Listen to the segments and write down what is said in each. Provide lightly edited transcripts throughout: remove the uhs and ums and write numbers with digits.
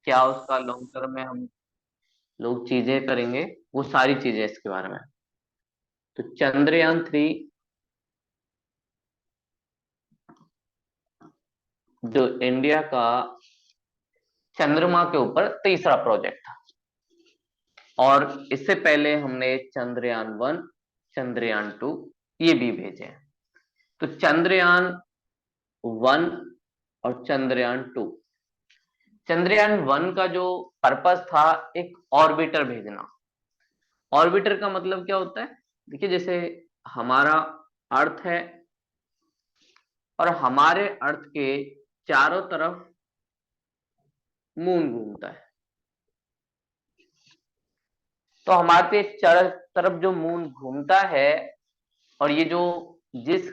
क्या उसका long term में हम लोग चीजें करेंगे, वो सारी चीजें इसके बारे में। तो चंद्रयान 3 जो इंडिया का चंद्रमा के ऊपर तीसरा प्रोजेक्ट था। और इससे पहले हमने चंद्रयान 1, चंद्रयान 2 ये भी भेजे हैं। तो चंद्रयान 1 और चंद्रयान 2, चंद्रयान 1 का जो पर्पस था, एक ऑर्बिटर भेजना। ऑर्बिटर का मतलब क्या होता है? देखिए, जैसे हमारा अर्थ है और हमारे अर्थ के चारों तरफ मून घूमता है। तो हमारे चारों तरफ जो मून घूमता है, और ये जो जिस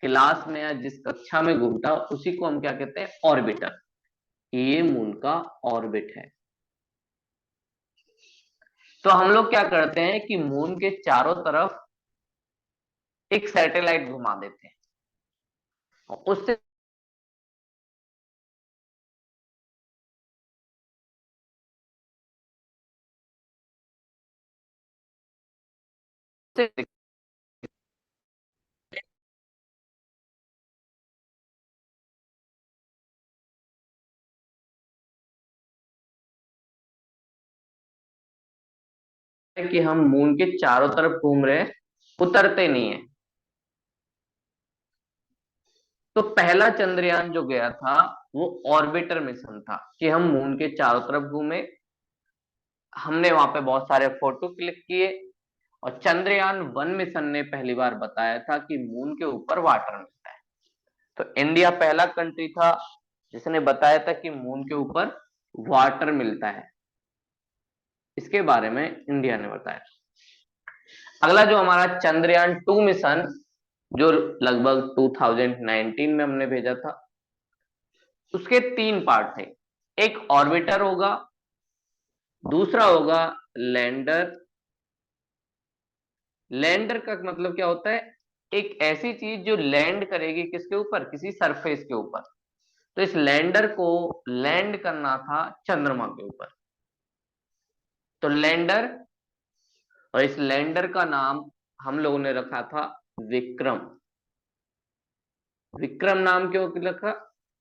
क्लास में या जिस कक्षा में घूमता है, उसी को हम क्या कहते हैं? ऑर्बिटर। ये मून का ऑर्बिट है। तो हम लोग क्या करते हैं कि मून के चारों तरफ एक सैटेलाइट घुमा देते हैं, और उससे कि हम मून के चारों तरफ घूम रहे हैं, उतरते नहीं है। तो पहला चंद्रयान जो गया था, वो ऑर्बिटर मिशन था, कि हम मून के चारों तरफ घूमे। हमने वहां पे बहुत सारे फोटो क्लिक किए। और चंद्रयान 1 मिशन ने पहली बार बताया था कि मून के ऊपर वाटर मिलता है। तो इंडिया पहला कंट्री था जिसने बताया था कि मून के ऊपर वाटर मिलता है। इसके बारे में इंडिया ने बताया। अगला जो हमारा चंद्रयान 2 मिशन, जो लगभग 2019 में हमने भेजा था, उसके 3 पार्ट थे। एक ऑर्बिटर होगा, दूसरा होगा लैंडर। लैंडर का मतलब क्या होता है? एक ऐसी चीज जो लैंड करेगी किसके ऊपर? किसी सरफेस के ऊपर। तो इस लैंडर को लैंड करना था चंद्रमा के ऊपर। तो लैंडर, और इस लैंडर का नाम हम लोगों ने रखा था विक्रम। विक्रम नाम क्यों रखा?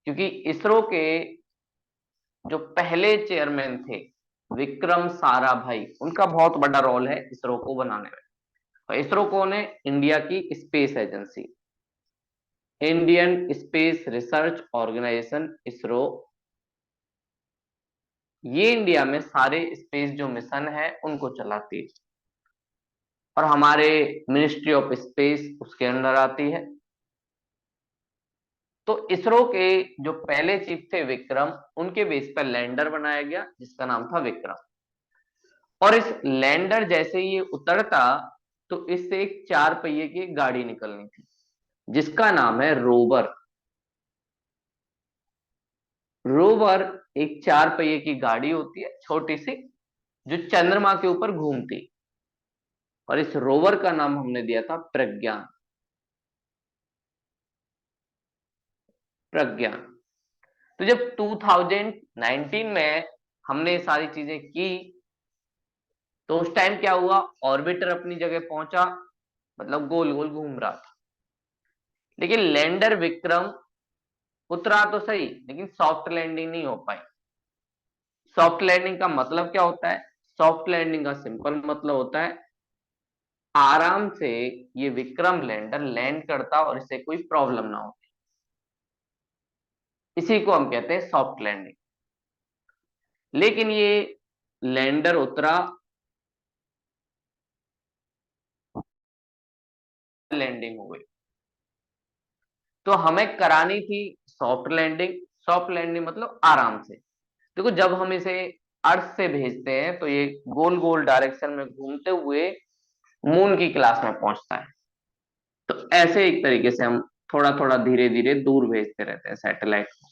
क्योंकि इसरो के जो पहले चेयरमैन थे, विक्रम साराभाई, उनका बहुत बड़ा रोल है इसरो को बनाने में। और इसरो कौन है? इंडिया की space agency, Indian Space Research Organisation, ISRO. ये इंडिया में सारे स्पेस जो मिशन है उनको चलाती है, और हमारे मिनिस्ट्री ऑफ स्पेस उसके अंदर आती है। तो इसरो के जो पहले चीफ थे विक्रम, उनके बेस पर लैंडर बनाया गया जिसका नाम था विक्रम। और इस लैंडर जैसे ही ये उतरता, तो इससे एक 4 पहिए की गाड़ी निकलनी थी जिसका नाम है रोवर। रोवर एक 4 पहिए की गाड़ी होती है, छोटी सी, जो चंद्रमा के ऊपर घूमती। और इस रोवर का नाम हमने दिया था प्रज्ञान। प्रज्ञान। तो जब 2019 में हमने ये सारी चीजें की, तो उस टाइम क्या हुआ? ऑर्बिटर अपनी जगह पहुंचा, मतलब गोल गोल घूम रहा था। लेकिन लैंडर विक्रम उतरा तो सही, लेकिन सॉफ्ट लैंडिंग नहीं हो पाई। सॉफ्ट लैंडिंग का मतलब क्या होता है? सॉफ्ट लैंडिंग का सिंपल मतलब होता है आराम से ये विक्रम लैंडर लैंड करता और इसे कोई प्रॉब्लम ना हो। इसी को हम कहते हैं सॉफ्ट लैंडिंग। लेकिन ये लैंडर उतरा, लैंडिंग हो गई। तो हमें करानी थी सॉफ्ट लैंडिंग। सॉफ्ट लैंडिंग मतलब आराम से। देखो, जब हम इसे अर्थ से भेजते हैं तो ये गोल गोल डायरेक्शन में घूमते हुए मून की क्लास में पहुंचता है। तो ऐसे एक तरीके से हम थोड़ा थोड़ा धीरे धीरे दूर भेजते रहते हैं सैटेलाइट को।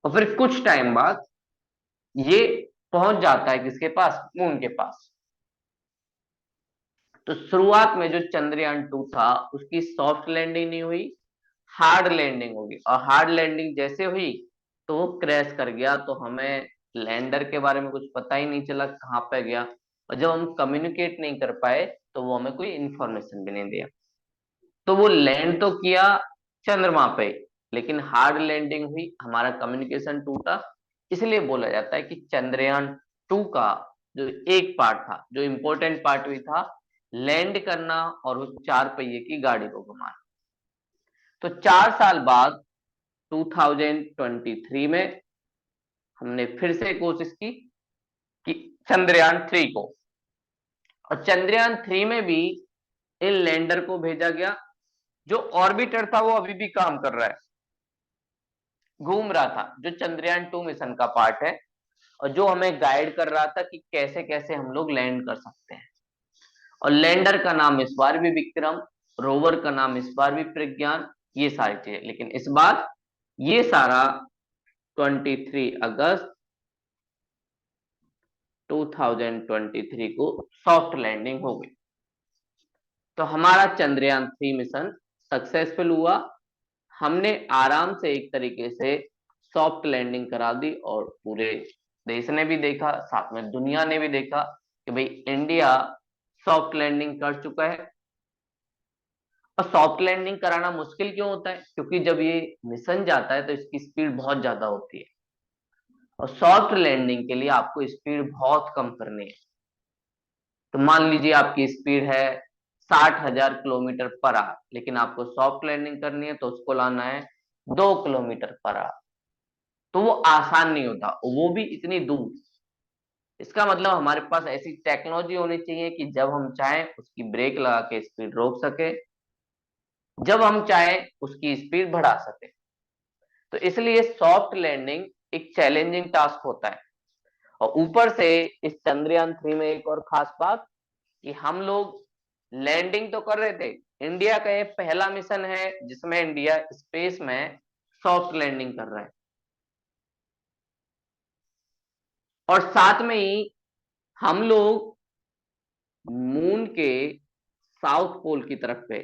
और फिर कुछ टाइम बाद ये पहुंच जाता है किसके पास? मून के पास। तो शुरुआत में जो चंद्रयान 2 था, उसकी सॉफ्ट लैंडिंग नहीं हुई, हार्ड लैंडिंग होगी। और हार्ड लैंडिंग जैसे हुई तो वो क्रैश कर गया। तो हमें लैंडर के बारे में कुछ पता ही नहीं चला कहाँ पे गया, और जब हम कम्युनिकेट नहीं कर पाए तो वो हमें कोई इंफॉर्मेशन भी नहीं दिया। तो वो लैंड तो किया चंद्रमा पे, लेकिन हार्ड लैंडिंग हुई, हमारा कम्युनिकेशन टूटा। इसलिए बोला जाता है कि चंद्रयान 2 का जो एक पार्ट था, जो इम्पोर्टेंट पार्ट भी था, लैंड करना और उस 4 पहिए की गाड़ी को घुमाना। तो 4 साल बाद 2023 में हमने फिर से कोशिश की कि चंद्रयान 3 को, और चंद्रयान 3 में भी इन लैंडर को भेजा गया। जो ऑर्बिटर था वो अभी भी काम कर रहा है, घूम रहा था, जो चंद्रयान 2 मिशन का पार्ट है, और जो हमें गाइड कर रहा था कि कैसे कैसे हम लोग लैंड कर सकते हैं। और लैंडर का नाम इस बार भी विक्रम, रोवर का नाम इस बार भी प्रज्ञान, ये सारी चीजें। लेकिन इस बार ये सारा 23 अगस्त 2023 को सॉफ्ट लैंडिंग हो गई। तो हमारा चंद्रयान 3 मिशन सक्सेसफुल हुआ। हमने आराम से एक तरीके से सॉफ्ट लैंडिंग करा दी, और पूरे देश ने भी देखा, साथ में दुनिया ने भी देखा कि भाई इंडिया सॉफ्ट लैंडिंग कर चुका है। और सॉफ्ट लैंडिंग कराना मुश्किल क्यों होता है? क्योंकि जब ये मिशन जाता है तो इसकी स्पीड बहुत ज्यादा होती है, और सॉफ्ट लैंडिंग के लिए आपको स्पीड बहुत कम करनी है। तो मान लीजिए आपकी स्पीड है 60,000 किलोमीटर पर आवर, लेकिन आपको सॉफ्ट लैंडिंग करनी है तो उसको लाना है 2 किलोमीटर पर आवर। तो वो आसान नहीं होता, वो भी इतनी दूर। इसका मतलब हमारे पास ऐसी टेक्नोलॉजी होनी चाहिए कि जब हम चाहें उसकी ब्रेक लगा के स्पीड रोक सके, जब हम चाहें उसकी स्पीड बढ़ा सके। तो इसलिए सॉफ्ट लैंडिंग एक चैलेंजिंग टास्क होता है। और ऊपर से इस चंद्रयान 3 में एक और खास बात, कि हम लोग लैंडिंग तो कर रहे थे, इंडिया का ये पहला मिशन है जिसमें इंडिया स्पेस में सॉफ्ट लैंडिंग कर रहा है। और साथ में ही हम लोग मून के साउथ पोल की तरफ गए।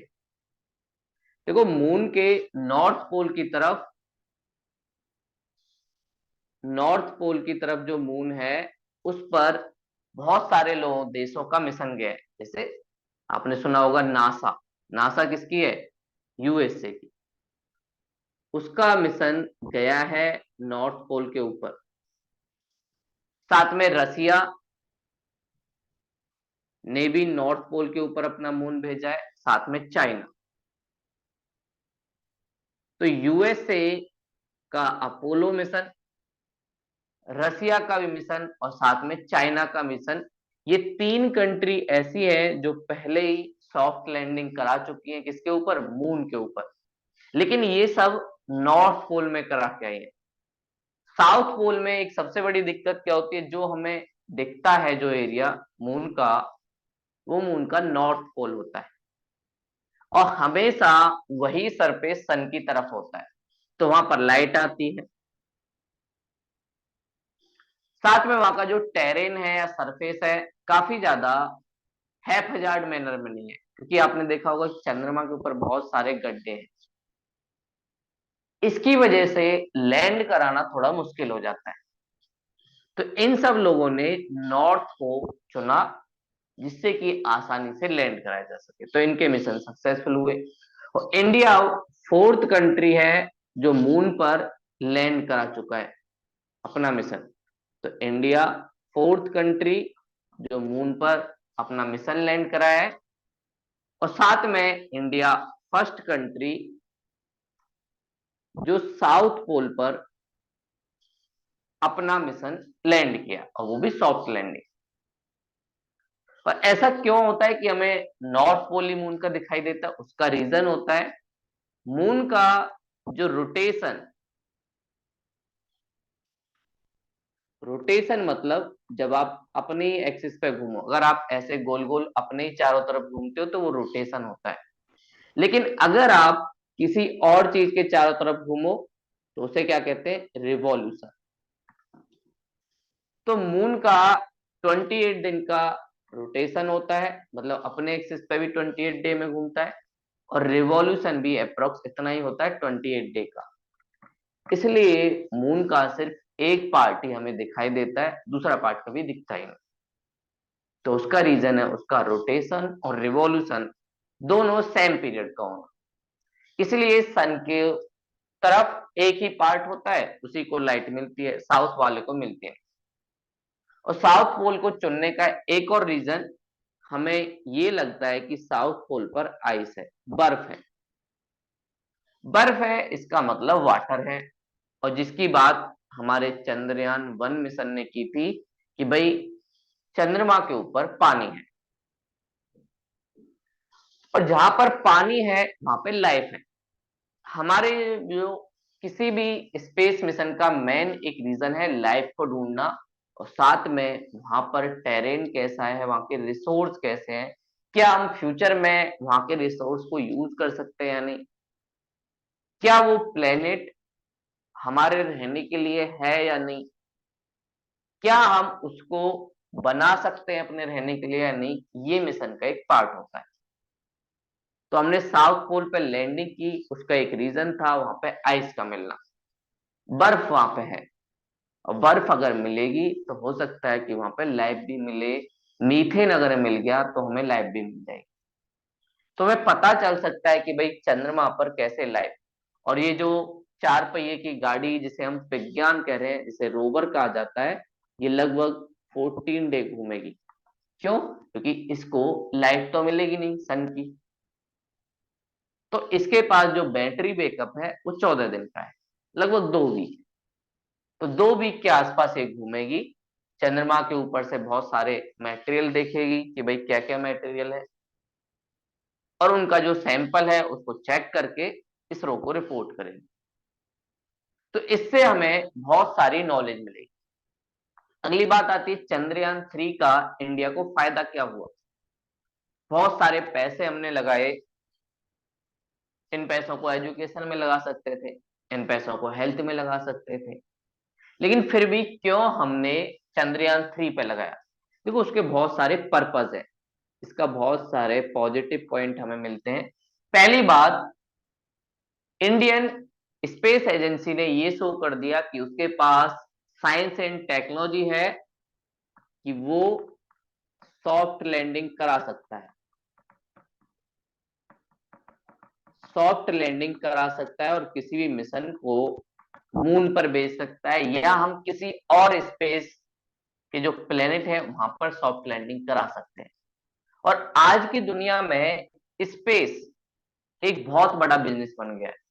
देखो, मून के नॉर्थ पोल की तरफ, नॉर्थ पोल की तरफ जो मून है, उस पर बहुत सारे लोगों देशों का मिशन गया है। जैसे आपने सुना होगा नासा। नासा किसकी है? यूएसए की। उसका मिशन गया है नॉर्थ पोल के ऊपर। साथ में रसिया ने भी नॉर्थ पोल के ऊपर अपना मून भेजा है, साथ में चाइना। तो यूएसए का अपोलो मिशन, रसिया का भी मिशन, और साथ में चाइना का मिशन, ये 3 कंट्री ऐसी है जो पहले ही सॉफ्ट लैंडिंग करा चुकी हैं। किसके ऊपर? मून के ऊपर। लेकिन ये सब नॉर्थ पोल में करा के आई है। साउथ पोल में एक सबसे बड़ी दिक्कत क्या होती है? जो हमें दिखता है जो एरिया मून का, वो मून का नॉर्थ पोल होता है, और हमेशा वही सरफेस सन की तरफ होता है, तो वहां पर लाइट आती है। साथ में वहां का जो टेरेन है या सरफेस है, काफी ज्यादा हैप्पीजार्ड मैनर में नहीं है, क्योंकि आपने देखा होगा कि चंद्रमा के ऊपर बहुत सारे गड्ढे हैं। इसकी वजह से लैंड कराना थोड़ा मुश्किल हो जाता है। तो इन सब लोगों ने नॉर्थ को चुना, जिससे कि आसानी से लैंड कराया जा सके। तो इनके मिशन सक्सेसफुल हुए, और इंडिया फोर्थ कंट्री है जो मून पर लैंड करा चुका है अपना मिशन। तो इंडिया फोर्थ कंट्री जो मून पर अपना मिशन लैंड कराया है, और साथ में इंडिया फर्स्ट कंट्री जो साउथ पोल पर अपना मिशन लैंड किया, और वो भी सॉफ्ट लैंडिंग। पर ऐसा क्यों होता है कि हमें नॉर्थ पोल ही मून का दिखाई देता है? उसका रीजन होता है मून का जो रोटेशन। रोटेशन मतलब जब आप अपने एक्सिस पे घूमो, अगर आप ऐसे गोल गोल अपने ही चारों तरफ घूमते हो तो वो रोटेशन होता है। लेकिन अगर आप किसी और चीज के चारों तरफ घूमो तो उसे क्या कहते हैं? रिवॉल्यूशन। तो मून का 28 दिन का रोटेशन होता है, मतलब अपने एक्सिस पे भी 28 डे में घूमता है, और रिवॉल्यूशन भी अप्रोक्स इतना ही होता है, 28 डे का। इसलिए मून का सिर्फ एक पार्ट ही हमें दिखाई देता है, दूसरा पार्ट कभी दिखता ही नहीं। तो उसका रीजन है उसका रोटेशन और रिवॉल्यूशन दोनों सेम पीरियड का होना। इसलिए सन के तरफ एक ही पार्ट होता है, उसी को लाइट मिलती है, साउथ वाले को मिलती है। और साउथ पोल को चुनने का एक और रीजन, हमें ये लगता है कि साउथ पोल पर आइस है, बर्फ है। बर्फ है इसका मतलब वाटर है। और जिसकी बात हमारे चंद्रयान 1 मिशन ने की थी कि भाई चंद्रमा के ऊपर पानी है, और जहां पर पानी है वहां पे लाइफ है। हमारे जो किसी भी स्पेस मिशन का मेन एक रीजन है लाइफ को ढूंढना, और साथ में वहां पर टेरेन कैसा है, वहां के रिसोर्स कैसे हैं, क्या हम फ्यूचर में वहां के रिसोर्स को यूज कर सकते हैं या नहीं, क्या वो प्लेनेट हमारे रहने के लिए है या नहीं, क्या हम उसको बना सकते हैं अपने रहने के लिए या नहीं, ये मिशन का एक पार्ट होता है। तो हमने साउथ पोल पे लैंडिंग की, उसका एक रीजन था वहां पे आइस का मिलना, बर्फ वहां पे है। और बर्फ अगर मिलेगी तो हो सकता है कि वहां पे लाइफ भी मिले, मीथेन अगर मिल गया तो हमें लाइफ भी मिल जाएगी। तो हमें पता चल सकता है कि भाई चंद्रमा पर कैसे लाइफ। और ये जो 4 पहिए की गाड़ी जिसे हम विज्ञान कह रहे हैं, जिसे रोवर कहा जाता है, ये लगभग 14 डे घूमेगी। क्यों? क्योंकि इसको लाइट तो मिलेगी नहीं सन की। तो इसके पास जो बैटरी बैकअप है वो 14 दिन का है, लगभग 2 वीक। तो 2 वीक के आसपास ये घूमेगी, चंद्रमा के ऊपर से बहुत सारे मटेरियल देखेगी कि भाई क्या क्या मटेरियल है, और उनका जो सैंपल है उसको चेक करके इसरो को रिपोर्ट करेगी। तो इससे हमें बहुत सारी नॉलेज मिलेगी। अगली बात आती है चंद्रयान 3 का इंडिया को फायदा क्या हुआ। बहुत सारे पैसे हमने लगाए, इन पैसों को एजुकेशन में लगा सकते थे, इन पैसों को हेल्थ में लगा सकते थे, लेकिन फिर भी क्यों हमने चंद्रयान 3 पे लगाया? देखो उसके बहुत सारे पर्पस है, इसका बहुत सारे पॉजिटिव पॉइंट हमें मिलते हैं। पहली बात, इंडियन स्पेस एजेंसी ने ये शो कर दिया कि उसके पास साइंस एंड टेक्नोलॉजी है कि वो सॉफ्ट लैंडिंग करा सकता है, सॉफ्ट लैंडिंग करा सकता है, और किसी भी मिशन को मून पर भेज सकता है, या हम किसी और स्पेस के जो प्लेनेट है वहां पर सॉफ्ट लैंडिंग करा सकते हैं। और आज की दुनिया में स्पेस एक बहुत बड़ा बिजनेस बन गया है।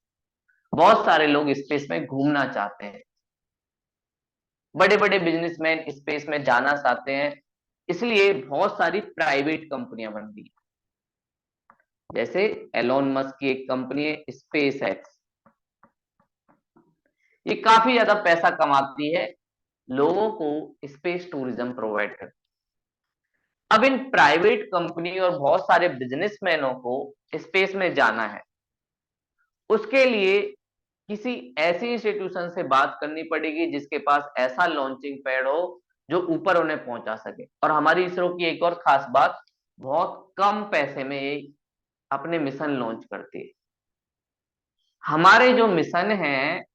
बहुत सारे लोग स्पेस में घूमना चाहते हैं, बड़े बड़े बिजनेसमैन स्पेस में जाना चाहते हैं, इसलिए बहुत सारी प्राइवेट कंपनियां बन गई। जैसे एलोन मस्क की एक कंपनी है स्पेस एक्स, ये काफी ज्यादा पैसा कमाती है, लोगों को स्पेस टूरिज्म प्रोवाइड करती है। अब इन प्राइवेट कंपनी और बहुत सारे बिजनेसमैनों को स्पेस में जाना है, उसके लिए किसी ऐसी इंस्टीट्यूशन से बात करनी पड़ेगी जिसके पास ऐसा लॉन्चिंग पैड हो जो ऊपर उन्हें पहुंचा सके। और हमारी इसरो की एक और खास बात, बहुत कम पैसे में ये अपने मिशन लॉन्च करती है। हमारे जो मिशन हैं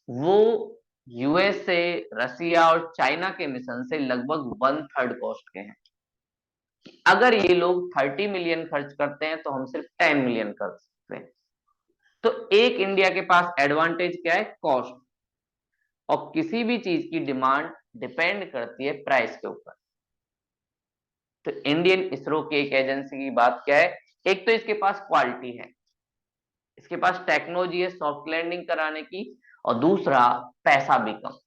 वो यूएसए, रसिया और चाइना के मिशन से लगभग 1/3 कॉस्ट के हैं। अगर ये लोग 30 मिलियन खर्च करते हैं तो हम सिर्फ 10 मिलियन कर सकते हैं। तो एक इंडिया के पास एडवांटेज क्या है? कॉस्ट। और किसी भी चीज की डिमांड डिपेंड करती है प्राइस के ऊपर। तो इंडियन इसरो की एक एजेंसी की बात क्या है, एक तो इसके पास क्वालिटी है, इसके पास टेक्नोलॉजी है सॉफ्ट लैंडिंग कराने की, और दूसरा पैसा भी कम।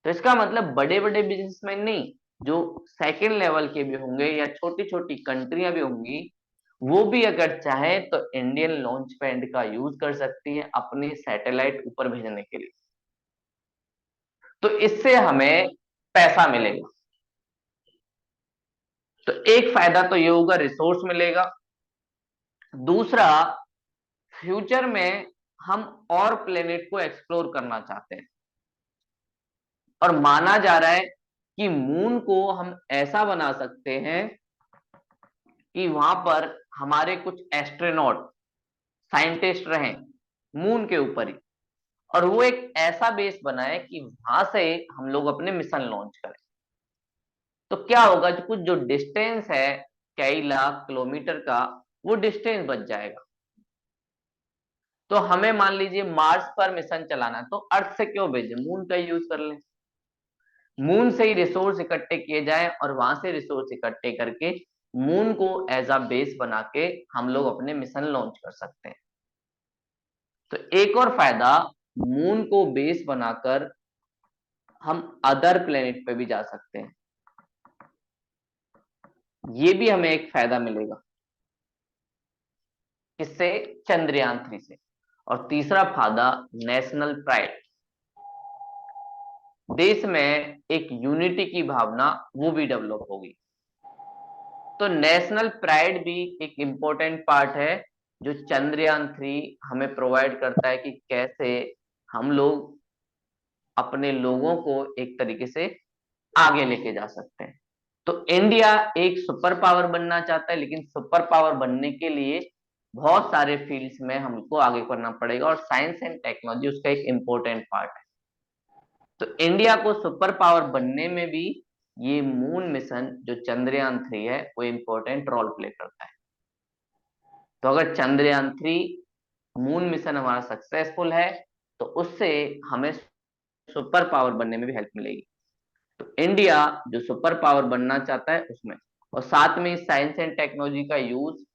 तो इसका मतलब बड़े बड़े बिजनेसमैन नहीं, जो सेकंड लेवल के भी होंगे या छोटी छोटी कंट्रियां भी होंगी, वो भी अगर चाहे तो इंडियन लॉन्च पैड का यूज कर सकती है अपने सैटेलाइट ऊपर भेजने के लिए। तो इससे हमें पैसा मिलेगा। तो एक फायदा तो ये होगा, रिसोर्स मिलेगा। दूसरा, फ्यूचर में हम और प्लेनेट को एक्सप्लोर करना चाहते हैं, और माना जा रहा है कि मून को हम ऐसा बना सकते हैं कि वहां पर हमारे कुछ एस्ट्रोनॉट, साइंटिस्ट रहें मून के ऊपर ही, और वो एक ऐसा बेस बनाए कि वहां से हम लोग अपने मिशन लॉन्च करें। तो क्या होगा, जो डिस्टेंस है कई लाख किलोमीटर का, वो डिस्टेंस बच जाएगा। तो हमें मान लीजिए मार्स पर मिशन चलाना है, तो अर्थ से क्यों भेजे, मून का यूज कर लें। मून से ही रिसोर्स इकट्ठे किए जाएं और वहां से रिसोर्स इकट्ठे करके मून को एज अ बेस बना के हम लोग अपने मिशन लॉन्च कर सकते हैं। तो एक और फायदा, मून को बेस बनाकर हम अदर प्लेनेट पे भी जा सकते हैं। ये भी हमें एक फायदा मिलेगा, किससे, चंद्रयान 3 से। और तीसरा फायदा, नेशनल प्राइड। देश में एक यूनिटी की भावना वो भी डेवलप होगी। तो नेशनल प्राइड भी एक इंपॉर्टेंट पार्ट है जो चंद्रयान 3 हमें प्रोवाइड करता है कि कैसे हम लोग अपने लोगों को एक तरीके से आगे लेके जा सकते हैं। तो इंडिया एक सुपर पावर बनना चाहता है, लेकिन सुपर पावर बनने के लिए बहुत सारे फील्ड्स में हमको आगे करना पड़ेगा और साइंस एंड टेक्नोलॉजी उसका एक इंपॉर्टेंट पार्ट है। तो इंडिया को सुपर पावर बनने में भी ये मून मिशन जो चंद्रयान 3 है वो इंपॉर्टेंट रोल प्ले करता है। तो अगर चंद्रयान 3 मून मिशन हमारा सक्सेसफुल है तो उससे हमें सुपर पावर बनने में भी हेल्प मिलेगी। तो इंडिया जो सुपर पावर बनना चाहता है उसमें, और साथ में साइंस एंड टेक्नोलॉजी का यूज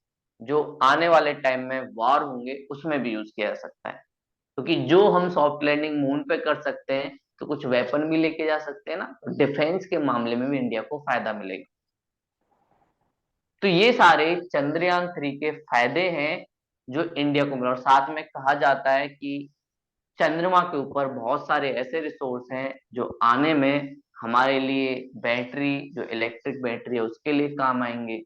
जो आने वाले टाइम में वॉर होंगे उसमें भी यूज किया जा सकता है। क्योंकि जो हम सॉफ्ट लैंडिंग मून पे कर सकते हैं तो कुछ वेपन भी लेके जा सकते हैं ना, तो डिफेंस के मामले में भी इंडिया को फायदा मिलेगा। तो ये सारे चंद्रयान 3 के फायदे हैं जो इंडिया को मिले। और साथ में कहा जाता है कि चंद्रमा के ऊपर बहुत सारे ऐसे रिसोर्स हैं जो आने में हमारे लिए बैटरी, जो इलेक्ट्रिक बैटरी है उसके लिए काम आएंगे।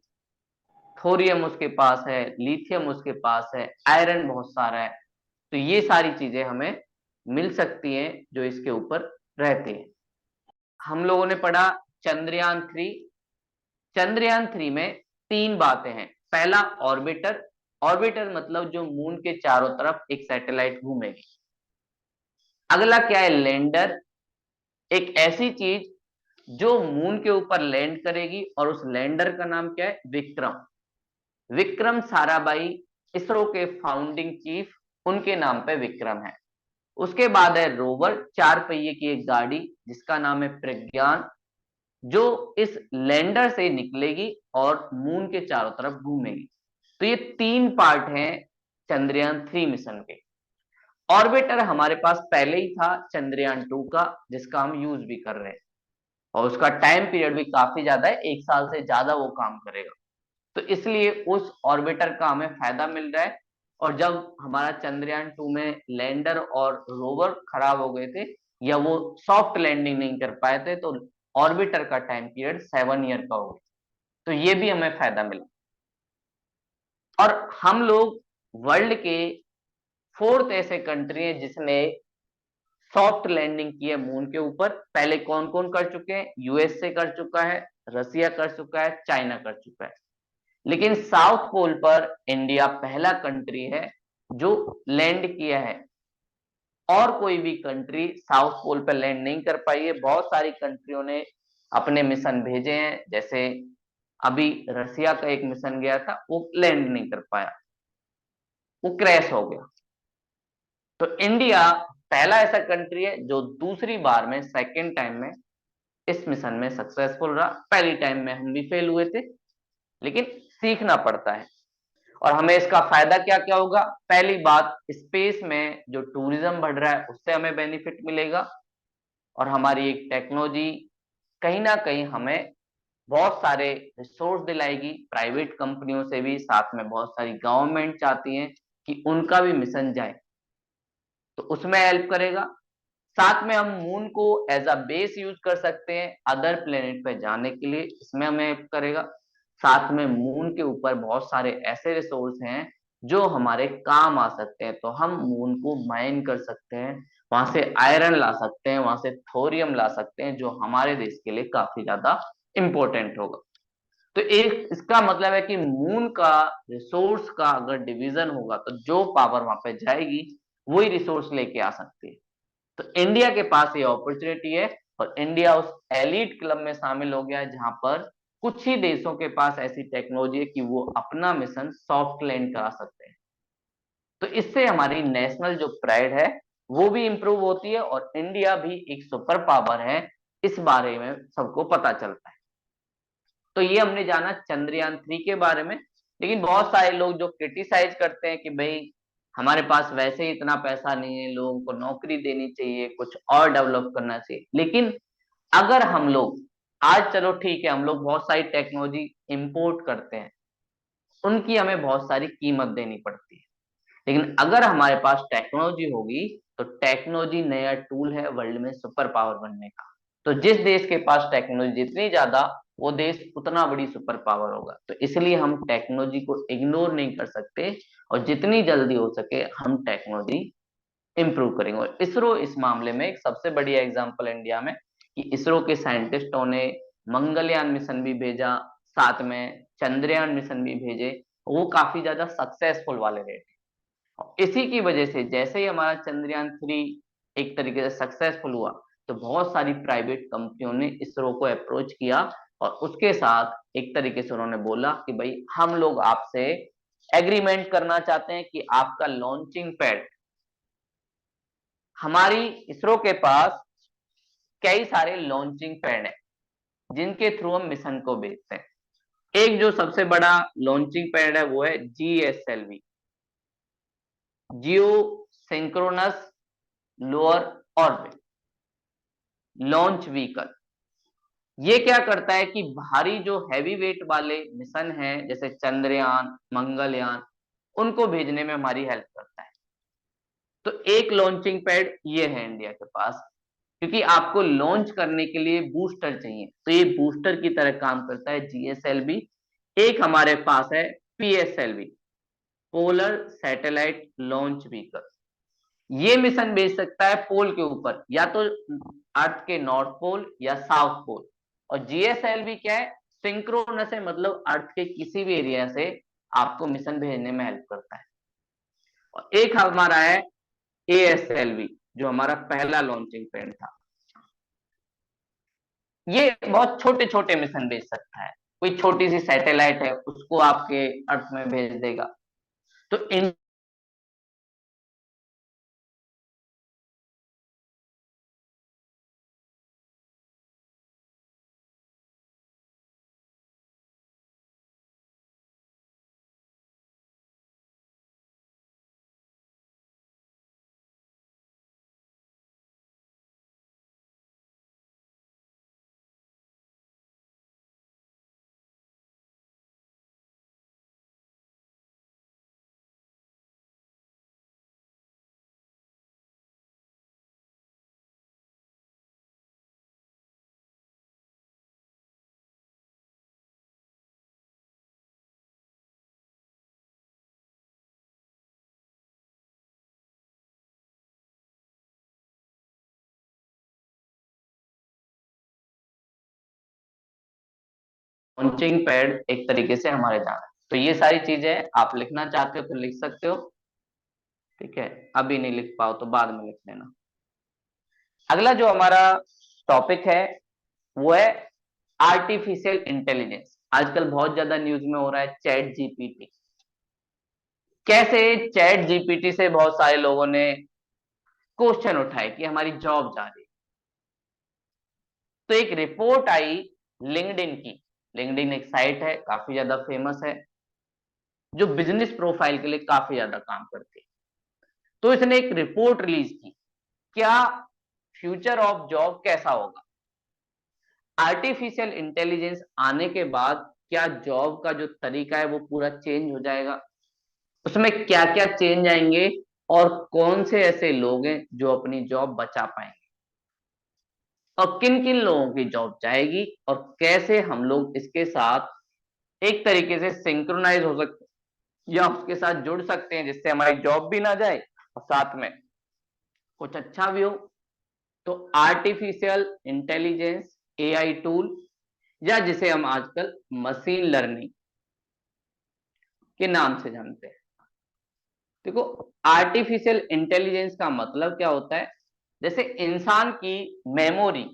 थोरियम उसके पास है, लिथियम उसके पास है, आयरन बहुत सारा है। तो ये सारी चीजें हमें मिल सकती हैं जो इसके ऊपर रहते हैं। हम लोगों ने पढ़ा चंद्रयान 3। चंद्रयान 3 में तीन बातें हैं। पहला, ऑर्बिटर। ऑर्बिटर मतलब जो मून के चारों तरफ एक सैटेलाइट घूमेगी। अगला क्या है, लैंडर। एक ऐसी चीज जो मून के ऊपर लैंड करेगी, और उस लैंडर का नाम क्या है, विक्रम। विक्रम साराभाई, इसरो के फाउंडिंग चीफ, उनके नाम पे विक्रम है। उसके बाद है रोवर, 4 पहिए की एक गाड़ी जिसका नाम है प्रज्ञान, जो इस लैंडर से निकलेगी और मून के चारों तरफ घूमेगी। तो ये तीन पार्ट हैं चंद्रयान 3 मिशन के। ऑर्बिटर हमारे पास पहले ही था चंद्रयान 2 का, जिसका हम यूज भी कर रहे हैं, और उसका टाइम पीरियड भी काफी ज्यादा है, 1 साल से ज्यादा वो काम करेगा। तो इसलिए उस ऑर्बिटर का हमें फायदा मिल रहा है। और जब हमारा चंद्रयान 2 में लैंडर और रोवर खराब हो गए थे या वो सॉफ्ट लैंडिंग नहीं कर पाए थे, तो ऑर्बिटर का टाइम पीरियड 7 ईयर का हो गया। तो ये भी हमें फायदा मिला। और हम लोग वर्ल्ड के फोर्थ ऐसे कंट्री है जिसने सॉफ्ट लैंडिंग की है मून के ऊपर। पहले कौन कौन कर चुके हैं, यूएसए कर चुका है, रसिया कर चुका है, चाइना कर चुका है। लेकिन साउथ पोल पर इंडिया पहला कंट्री है जो लैंड किया है। और कोई भी कंट्री साउथ पोल पर लैंड नहीं कर पाई है। बहुत सारी कंट्रियों ने अपने मिशन भेजे हैं, जैसे अभी रसिया का एक मिशन गया था, वो लैंड नहीं कर पाया, वो क्रैश हो गया। तो इंडिया पहला ऐसा कंट्री है जो दूसरी बार में, सेकेंड टाइम में इस मिशन में सक्सेसफुल रहा। पहली टाइम में हम भी फेल हुए थे, लेकिन सीखना पड़ता है। और हमें इसका फायदा क्या क्या होगा, पहली बात, स्पेस में जो टूरिज्म बढ़ रहा है उससे हमें बेनिफिट मिलेगा। और हमारी एक टेक्नोलॉजी कहीं ना कहीं हमें बहुत सारे रिसोर्स दिलाएगी, प्राइवेट कंपनियों से भी, साथ में बहुत सारी गवर्नमेंट चाहती हैं कि उनका भी मिशन जाए, तो उसमें हेल्प करेगा। साथ में हम मून को एज अ बेस यूज कर सकते हैं अदर प्लेनेट पे जाने के लिए, इसमें हमें हेल्प करेगा। साथ में मून के ऊपर बहुत सारे ऐसे रिसोर्स हैं जो हमारे काम आ सकते हैं, तो हम मून को माइन कर सकते हैं, वहां से आयरन ला सकते हैं, वहां से थोरियम ला सकते हैं, जो हमारे देश के लिए काफी ज्यादा इंपॉर्टेंट होगा। तो एक इसका मतलब है कि मून का रिसोर्स का अगर डिवीजन होगा तो जो पावर वहां पे जाएगी वही रिसोर्स लेके आ सकती है। तो इंडिया के पास ये अपॉर्चुनिटी है, और इंडिया उस एलीट क्लब में शामिल हो गया है जहां पर कुछ ही देशों के पास ऐसी टेक्नोलॉजी है कि वो अपना मिशन सॉफ्ट लैंड करा सकते हैं। तो इससे हमारी नेशनल जो प्राइड है वो भी इंप्रूव होती है, और इंडिया भी एक सुपर पावर है, इस बारे में सबको पता चलता है। तो ये हमने जाना चंद्रयान 3 के बारे में। लेकिन बहुत सारे लोग जो क्रिटिसाइज करते हैं कि भाई हमारे पास वैसे ही इतना पैसा नहीं है, लोगों को नौकरी देनी चाहिए, कुछ और डेवलप करना चाहिए। लेकिन अगर हम लोग आज, चलो ठीक है, हम लोग बहुत सारी टेक्नोलॉजी इंपोर्ट करते हैं, उनकी हमें बहुत सारी कीमत देनी पड़ती है। लेकिन अगर हमारे पास टेक्नोलॉजी होगी, तो टेक्नोलॉजी नया टूल है वर्ल्ड में सुपर पावर बनने का। तो जिस देश के पास टेक्नोलॉजी जितनी ज्यादा, वो देश उतना बड़ी सुपर पावर होगा। तो इसलिए हम टेक्नोलॉजी को इग्नोर नहीं कर सकते, और जितनी जल्दी हो सके हम टेक्नोलॉजी इंप्रूव करेंगे। और इसरो इस मामले में एक सबसे बढ़िया एग्जांपल इंडिया में, कि इसरो के साइंटिस्टों ने मंगलयान मिशन भी भेजा, साथ में चंद्रयान मिशन भी भेजे, वो काफी ज्यादा सक्सेसफुल वाले रहे। इसी की वजह से जैसे ही हमारा चंद्रयान 3 एक तरीके से सक्सेसफुल हुआ, तो बहुत सारी प्राइवेट कंपनियों ने इसरो को अप्रोच किया, और उसके साथ एक तरीके से उन्होंने बोला कि भाई हम लोग आपसे एग्रीमेंट करना चाहते हैं कि आपका लॉन्चिंग पैड, हमारी इसरो के पास कई सारे लॉन्चिंग पैड हैं जिनके थ्रू हम मिशन को भेजते हैं। एक जो सबसे बड़ा लॉन्चिंग पैड है वो है GSLV, geosynchronous lower orbit launch vehicle. ये क्या करता है कि भारी जो हैवी वेट वाले मिशन हैं जैसे चंद्रयान, मंगलयान, उनको भेजने में हमारी हेल्प करता है। तो एक लॉन्चिंग पैड ये है इंडिया के पास, क्योंकि आपको लॉन्च करने के लिए बूस्टर चाहिए, तो ये बूस्टर की तरह काम करता है GSLV। एक हमारे पास है PSLV, polar satellite launch vehicle. ये मिशन भेज सकता है पोल के ऊपर, या तो अर्थ के नॉर्थ पोल या साउथ पोल। और GSLV क्या है, सिंक्रोनस है, मतलब अर्थ के किसी भी एरिया से आपको मिशन भेजने में हेल्प करता है। और एक हमारा है ASLV, जो हमारा पहला लॉन्चिंग पैड था। ये बहुत छोटे छोटे मिशन भेज सकता है, कोई छोटी सी सैटेलाइट है उसको आपके अर्थ में भेज देगा। तो इन लॉन्चिंग पैड एक तरीके से हमारे जाना है। तो ये सारी चीजें आप लिखना चाहते हो तो लिख सकते हो, ठीक है। अभी नहीं लिख पाओ तो बाद में लिख लेना। अगला जो हमारा टॉपिक है वो है आर्टिफिशियल इंटेलिजेंस। आजकल बहुत ज्यादा न्यूज में हो रहा है ChatGPT। कैसे ChatGPT से बहुत सारे लोगों ने क्वेश्चन उठाए कि हमारी जॉब जा रही है। तो एक रिपोर्ट आई लिंक्डइन की। लिंक्डइन एक साइट है, काफी ज्यादा फेमस है, जो बिजनेस प्रोफाइल के लिए काफी ज्यादा काम करती है। तो इसने एक रिपोर्ट रिलीज की, क्या फ्यूचर ऑफ जॉब कैसा होगा, आर्टिफिशियल इंटेलिजेंस आने के बाद क्या जॉब का जो तरीका है वो पूरा चेंज हो जाएगा, उसमें क्या क्या चेंज आएंगे, और कौन से ऐसे लोग हैं जो अपनी जॉब बचा पाएंगे, और किन किन लोगों की जॉब जाएगी, और कैसे हम लोग इसके साथ एक तरीके से सिंक्रोनाइज हो सकते हैं या उसके साथ जुड़ सकते हैं, जिससे हमारी जॉब भी ना जाए और साथ में कुछ अच्छा भी हो। तो आर्टिफिशियल इंटेलिजेंस, AI टूल, या जिसे हम आजकल मशीन लर्निंग के नाम से जानते हैं। देखो, आर्टिफिशियल इंटेलिजेंस का मतलब क्या होता है, जैसे इंसान की मेमोरी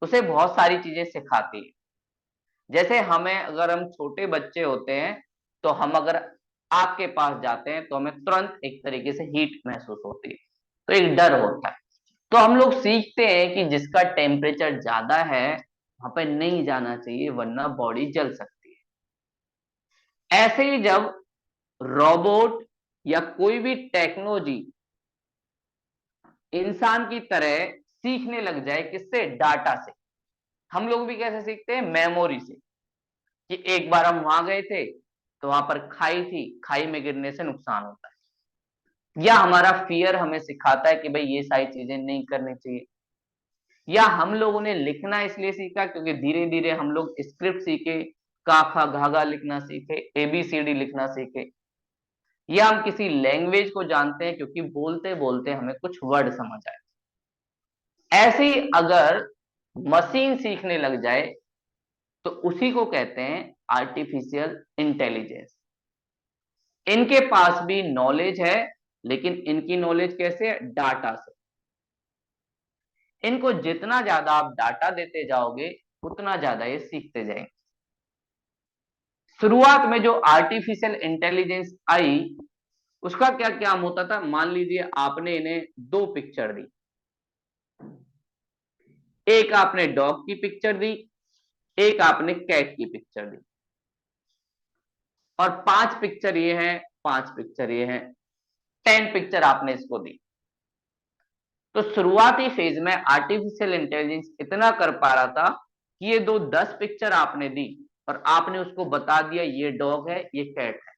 उसे बहुत सारी चीजें सिखाती है। जैसे हमें, अगर हम छोटे बच्चे होते हैं तो हम अगर आग के पास जाते हैं तो हमें तुरंत एक तरीके से हीट महसूस होती है, तो एक डर होता है। तो हम लोग सीखते हैं कि जिसका टेम्परेचर ज्यादा है वहां पे नहीं जाना चाहिए वरना बॉडी जल सकती है। ऐसे ही जब रोबोट या कोई भी टेक्नोलॉजी इंसान की तरह सीखने लग जाए, किससे? डाटा से। हम लोग भी कैसे सीखते हैं? मेमोरी से, कि एक बार हम वहां गए थे तो वहां पर खाई थी, खाई में गिरने से नुकसान होता है। या हमारा फियर हमें सिखाता है कि भाई ये सारी चीजें नहीं करनी चाहिए। या हम लोगों ने लिखना इसलिए सीखा क्योंकि धीरे धीरे हम लोग स्क्रिप्ट सीखे, का खा घाघा लिखना सीखे, एबीसीडी लिखना सीखे। या हम किसी लैंग्वेज को जानते हैं क्योंकि बोलते बोलते हमें कुछ वर्ड समझ आए। ऐसे ही अगर मशीन सीखने लग जाए तो उसी को कहते हैं आर्टिफिशियल इंटेलिजेंस। इनके पास भी नॉलेज है, लेकिन इनकी नॉलेज कैसे है? डाटा से। इनको जितना ज्यादा आप डाटा देते जाओगे उतना ज्यादा ये सीखते जाएंगे। शुरुआत में जो आर्टिफिशियल इंटेलिजेंस आई उसका क्या काम होता था? मान लीजिए आपने इन्हें दो पिक्चर दी, एक आपने डॉग की पिक्चर दी, एक आपने कैट की पिक्चर दी, और पांच पिक्चर ये हैं, पांच पिक्चर ये हैं, 10 पिक्चर आपने इसको दी। तो शुरुआती फेज में आर्टिफिशियल इंटेलिजेंस इतना कर पा रहा था कि ये दो 10 पिक्चर आपने दी और आपने उसको बता दिया ये डॉग है, ये कैट है।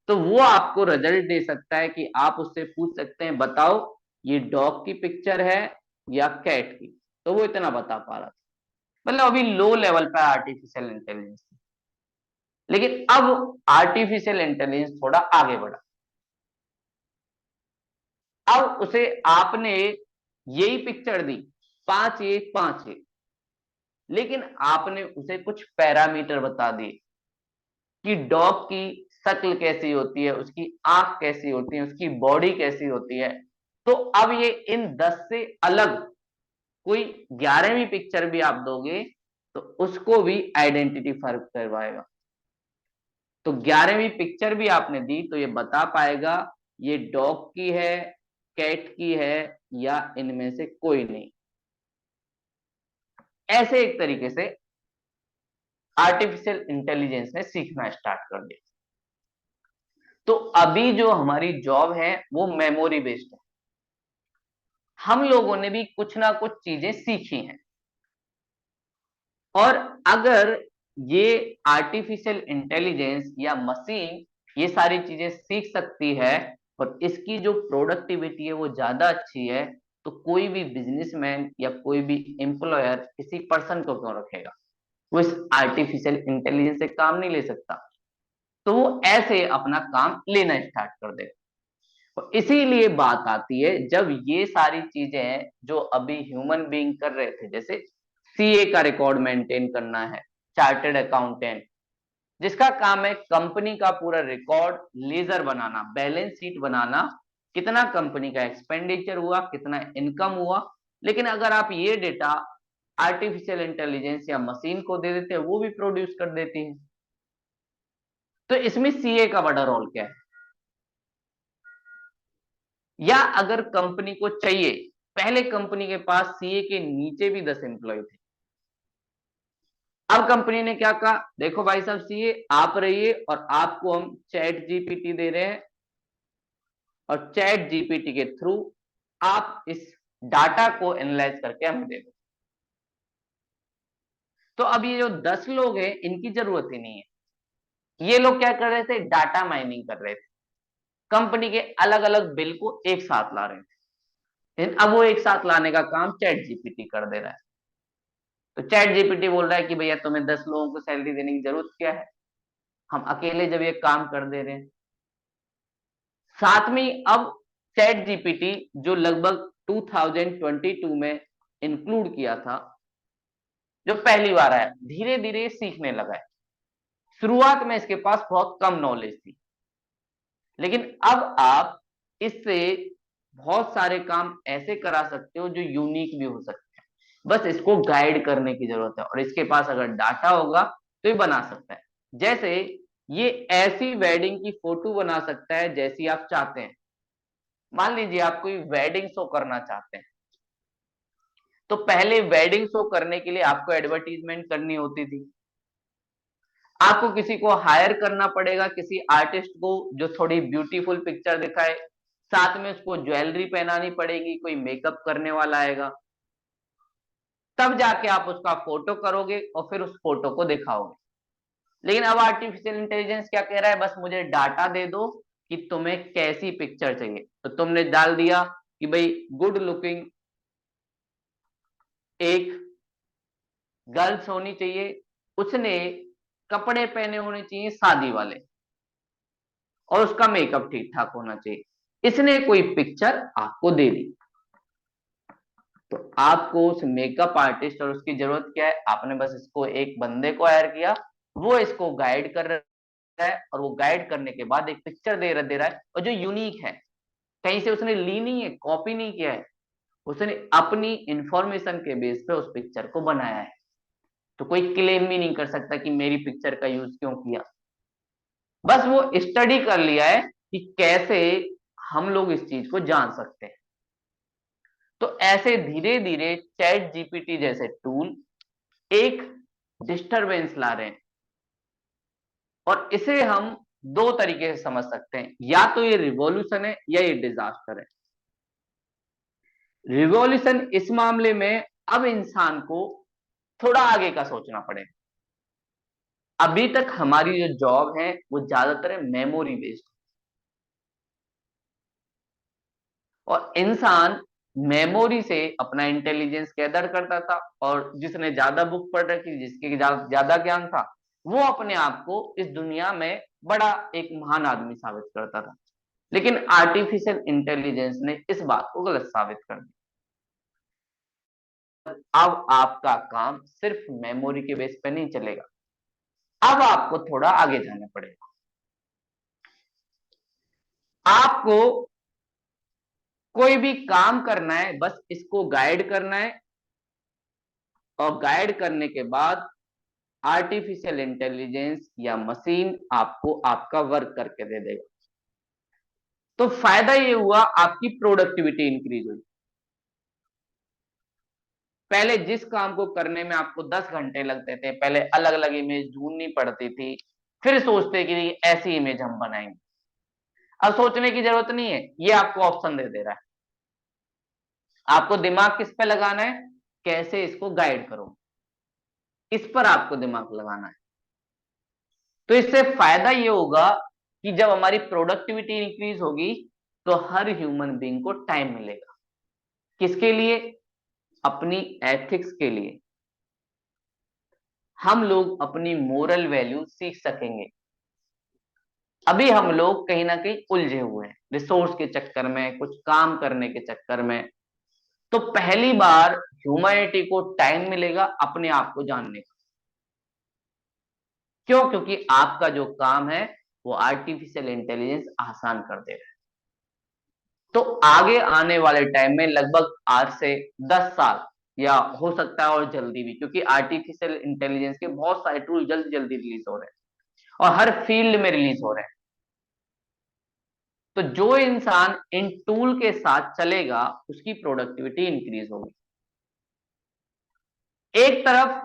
तो वो आपको रिजल्ट दे सकता है कि आप उससे पूछ सकते हैं बताओ ये डॉग की पिक्चर है या कैट की। तो वो इतना बता पा रहा था। मतलब अभी लो लेवल पे आर्टिफिशियल इंटेलिजेंस। लेकिन अब आर्टिफिशियल इंटेलिजेंस थोड़ा आगे बढ़ा। अब उसे आपने यही पिक्चर दी, पांच ये पांच ये, लेकिन आपने उसे कुछ पैरामीटर बता दिए कि डॉग की शक्ल कैसी होती है, उसकी आंख कैसी होती है, उसकी बॉडी कैसी होती है। तो अब ये इन 10 से अलग कोई 11वीं पिक्चर भी आप दोगे तो उसको भी आइडेंटिटी फर्क करवाएगा। तो 11वीं पिक्चर भी आपने दी तो ये बता पाएगा ये डॉग की है, कैट की है, या इनमें से कोई नहीं। ऐसे एक तरीके से आर्टिफिशियल इंटेलिजेंस ने सीखना स्टार्ट कर दिया। तो अभी जो हमारी जॉब है वो मेमोरी बेस्ड है। हम लोगों ने भी कुछ ना कुछ चीजें सीखी हैं, और अगर ये आर्टिफिशियल इंटेलिजेंस या मशीन ये सारी चीजें सीख सकती है और इसकी जो प्रोडक्टिविटी है वो ज्यादा अच्छी है, तो कोई भी बिजनेसमैन या कोई भी एम्प्लॉयर किसी पर्सन को क्यों रखेगा? वो इस आर्टिफिशियल इंटेलिजेंस से काम नहीं ले सकता, तो वो ऐसे अपना काम लेना स्टार्ट कर देगा। तो इसीलिए बात आती है, जब ये सारी चीजें जो अभी ह्यूमन बीइंग कर रहे थे, जैसे सीए का रिकॉर्ड मेंटेन करना है, चार्टर्ड अकाउंटेंट जिसका काम है कंपनी का पूरा रिकॉर्ड लेजर बनाना, बैलेंस शीट बनाना, कितना कंपनी का एक्सपेंडिचर हुआ, कितना इनकम हुआ। लेकिन अगर आप ये डेटा आर्टिफिशियल इंटेलिजेंस या मशीन को दे देते हैं, वो भी प्रोड्यूस कर देती है। तो इसमें सीए का बड़ा रोल क्या है? या अगर कंपनी को चाहिए, पहले कंपनी के पास सीए के नीचे भी 10 एम्प्लॉय थे। अब कंपनी ने क्या कहा, देखो भाई साहब सीए आप रहिए और आपको हम चैट जीपीटी दे रहे हैं, और चैट जीपीटी के थ्रू आप इस डाटा को एनालाइज करके हमें दे दो। तो अब ये जो 10 लोग हैं इनकी जरूरत ही नहीं है। ये लोग क्या कर रहे थे? डाटा माइनिंग कर रहे थे, कंपनी के अलग अलग बिल को एक साथ ला रहे थे। लेकिन अब वो एक साथ लाने का काम चैट जीपीटी कर दे रहा है। तो चैट जीपीटी बोल रहा है कि भैया तुम्हें 10 लोगों को सैलरी देने की जरूरत क्या है, हम अकेले जब ये काम कर दे रहे हैं। साथ में अब चैट जीपीटी जो लगभग 2022 में इंक्लूड किया था, जो पहली बार आया, धीरे धीरे सीखने लगा है। शुरुआत में इसके पास बहुत कम नॉलेज थी, लेकिन अब आप इससे बहुत सारे काम ऐसे करा सकते हो जो यूनिक भी हो सकते हैं। बस इसको गाइड करने की जरूरत है, और इसके पास अगर डाटा होगा तो ये बना सकता है। जैसे ये ऐसी वेडिंग की फोटो बना सकता है जैसी आप चाहते हैं। मान लीजिए आप कोई वेडिंग शो करना चाहते हैं, तो पहले वेडिंग शो करने के लिए आपको एडवर्टीजमेंट करनी होती थी। आपको किसी को हायर करना पड़ेगा, किसी आर्टिस्ट को जो थोड़ी ब्यूटीफुल पिक्चर दिखाए, साथ में उसको ज्वेलरी पहनानी पड़ेगी, कोई मेकअप करने वाला आएगा, तब जाके आप उसका फोटो करोगे और फिर उस फोटो को दिखाओगे। लेकिन अब आर्टिफिशियल इंटेलिजेंस क्या कह रहा है, बस मुझे डाटा दे दो कि तुम्हें कैसी पिक्चर चाहिए। तो तुमने डाल दिया कि भाई गुड लुकिंग एक गर्ल्स होनी चाहिए, उसने कपड़े पहने होने चाहिए शादी वाले, और उसका मेकअप ठीक ठाक होना चाहिए। इसने कोई पिक्चर आपको दे दी। तो आपको उस मेकअप आर्टिस्ट और उसकी जरूरत क्या है, आपने बस इसको एक बंदे को हायर किया, वो इसको गाइड कर रहा है, और वो गाइड करने के बाद एक पिक्चर दे रहा है, और जो यूनिक है, कहीं से उसने ली नहीं है, कॉपी नहीं किया है, उसने अपनी इंफॉर्मेशन के बेस पे उस पिक्चर को बनाया है। तो कोई क्लेम भी नहीं कर सकता कि मेरी पिक्चर का यूज क्यों किया। बस वो स्टडी कर लिया है कि कैसे हम लोग इस चीज को जान सकते हैं। तो ऐसे धीरे धीरे चैट जीपीटी जैसे टूल एक डिस्टरबेंस ला रहे हैं, और इसे हम दो तरीके से समझ सकते हैं, या तो ये रिवॉल्यूशन है या ये डिजास्टर है। रिवॉल्यूशन इस मामले में अब इंसान को थोड़ा आगे का सोचना पड़ेगा। अभी तक हमारी जो जॉब है वो ज्यादातर मेमोरी बेस्ड, और इंसान मेमोरी से अपना इंटेलिजेंस गैदर करता था, और जिसने ज्यादा बुक पढ़ रखी, जिसके ज्यादा ज्ञान था, वो अपने आप को इस दुनिया में बड़ा एक महान आदमी साबित करता था। लेकिन आर्टिफिशियल इंटेलिजेंस ने इस बात को गलत साबित कर दिया। अब आपका काम सिर्फ मेमोरी के बेस पे नहीं चलेगा, अब आपको थोड़ा आगे जाना पड़ेगा। आपको कोई भी काम करना है, बस इसको गाइड करना है, और गाइड करने के बाद आर्टिफिशियल इंटेलिजेंस या मशीन आपको आपका वर्क करके दे देगा। तो फायदा ये हुआ, आपकी प्रोडक्टिविटी इंक्रीज हुई। पहले जिस काम को करने में आपको 10 घंटे लगते थे, पहले अलग अलग इमेज ढूंढनी पड़ती थी, फिर सोचते कि ऐसी इमेज हम बनाएंगे, अब सोचने की जरूरत नहीं है, ये आपको ऑप्शन दे दे रहा है। आपको दिमाग किस पे लगाना है, कैसे इसको गाइड करो, इस पर आपको दिमाग लगाना है। तो इससे फायदा ये होगा कि जब हमारी प्रोडक्टिविटी इंक्रीज होगी, तो हर ह्यूमन बीइंग को टाइम मिलेगा। किसके लिए? अपनी एथिक्स के लिए। हम लोग अपनी मोरल वैल्यू सीख सकेंगे। अभी हम लोग कहीं ना कहीं उलझे हुए हैं रिसोर्स के चक्कर में, कुछ काम करने के चक्कर में। तो पहली बार ह्यूमैनिटी को टाइम मिलेगा अपने आप को जानने का। क्यों? क्योंकि आपका जो काम है वो आर्टिफिशियल इंटेलिजेंस आसान कर दे रहा है। तो आगे आने वाले टाइम में लगभग आज से 10 साल, या हो सकता है और जल्दी भी, क्योंकि आर्टिफिशियल इंटेलिजेंस के बहुत सारे टूल जल्दी जल्दी रिलीज हो रहे हैं और हर फील्ड में रिलीज हो रहे हैं। तो जो इंसान इन टूल के साथ चलेगा उसकी प्रोडक्टिविटी इंक्रीज होगी। एक तरफ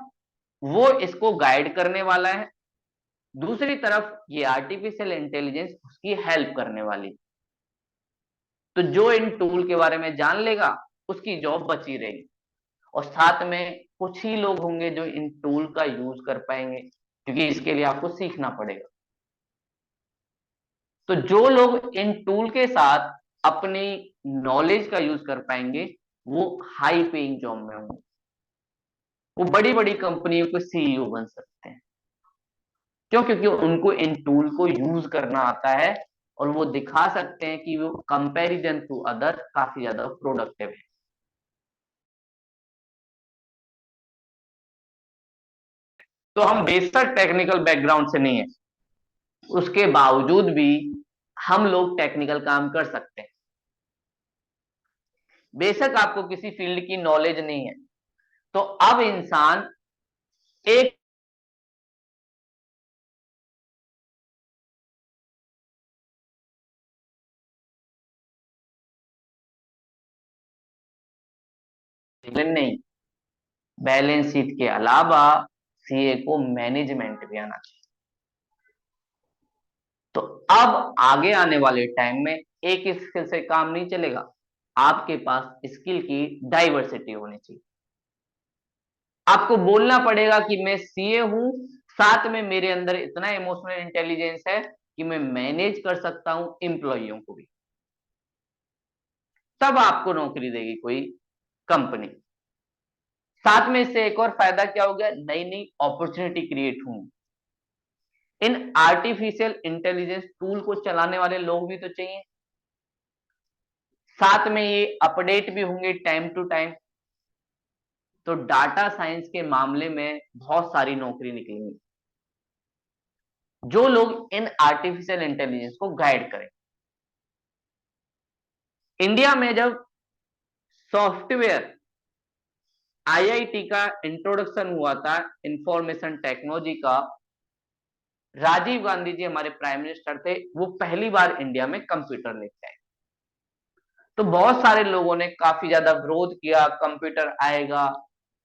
वो इसको गाइड करने वाला है, दूसरी तरफ ये आर्टिफिशियल इंटेलिजेंस उसकी हेल्प करने वाली। तो जो इन टूल के बारे में जान लेगा उसकी जॉब बची रहेगी, और साथ में कुछ ही लोग होंगे जो इन टूल का यूज कर पाएंगे, क्योंकि इसके लिए आपको सीखना पड़ेगा। तो जो लोग इन टूल के साथ अपनी नॉलेज का यूज कर पाएंगे वो हाई पेइंग जॉब में होंगे, वो बड़ी बड़ी कंपनियों के सीईओ बन सकते हैं। क्यों? क्योंकि उनको इन टूल को यूज करना आता है, और वो दिखा सकते हैं कि वो कंपैरिजन टू अदर काफी ज्यादा प्रोडक्टिव है। तो हम बेशक टेक्निकल बैकग्राउंड से नहीं है, उसके बावजूद भी हम लोग टेक्निकल काम कर सकते हैं। बेशक आपको किसी फील्ड की नॉलेज नहीं है, तो अब इंसान एक नहीं, बैलेंस शीट के अलावा सीए को मैनेजमेंट भी आना चाहिए। तो अब आगे आने वाले टाइम में एक स्किल से काम नहीं चलेगा, आपके पास स्किल की डाइवर्सिटी होनी चाहिए। आपको बोलना पड़ेगा कि मैं सीए हूं, साथ में मेरे अंदर इतना इमोशनल इंटेलिजेंस है कि मैं मैनेज कर सकता हूं एम्प्लॉइयों को भी। तब आपको नौकरी देगी कोई कंपनी। साथ में इससे एक और फायदा क्या हो गया, नई नई अपॉर्चुनिटी क्रिएट होंगी। इन आर्टिफिशियल इंटेलिजेंस टूल को चलाने वाले लोग भी तो चाहिए, साथ में ये अपडेट भी होंगे टाइम टू टाइम। तो डाटा साइंस के मामले में बहुत सारी नौकरी निकलेंगी, जो लोग इन आर्टिफिशियल इंटेलिजेंस को गाइड करें। इंडिया में जब सॉफ्टवेयर आईआईटी का इंट्रोडक्शन हुआ था, इंफॉर्मेशन टेक्नोलॉजी का, राजीव गांधी जी हमारे प्राइम मिनिस्टर थे, वो पहली बार इंडिया में कंप्यूटर लेके आए। तो बहुत सारे लोगों ने काफी ज्यादा विरोध किया, कंप्यूटर आएगा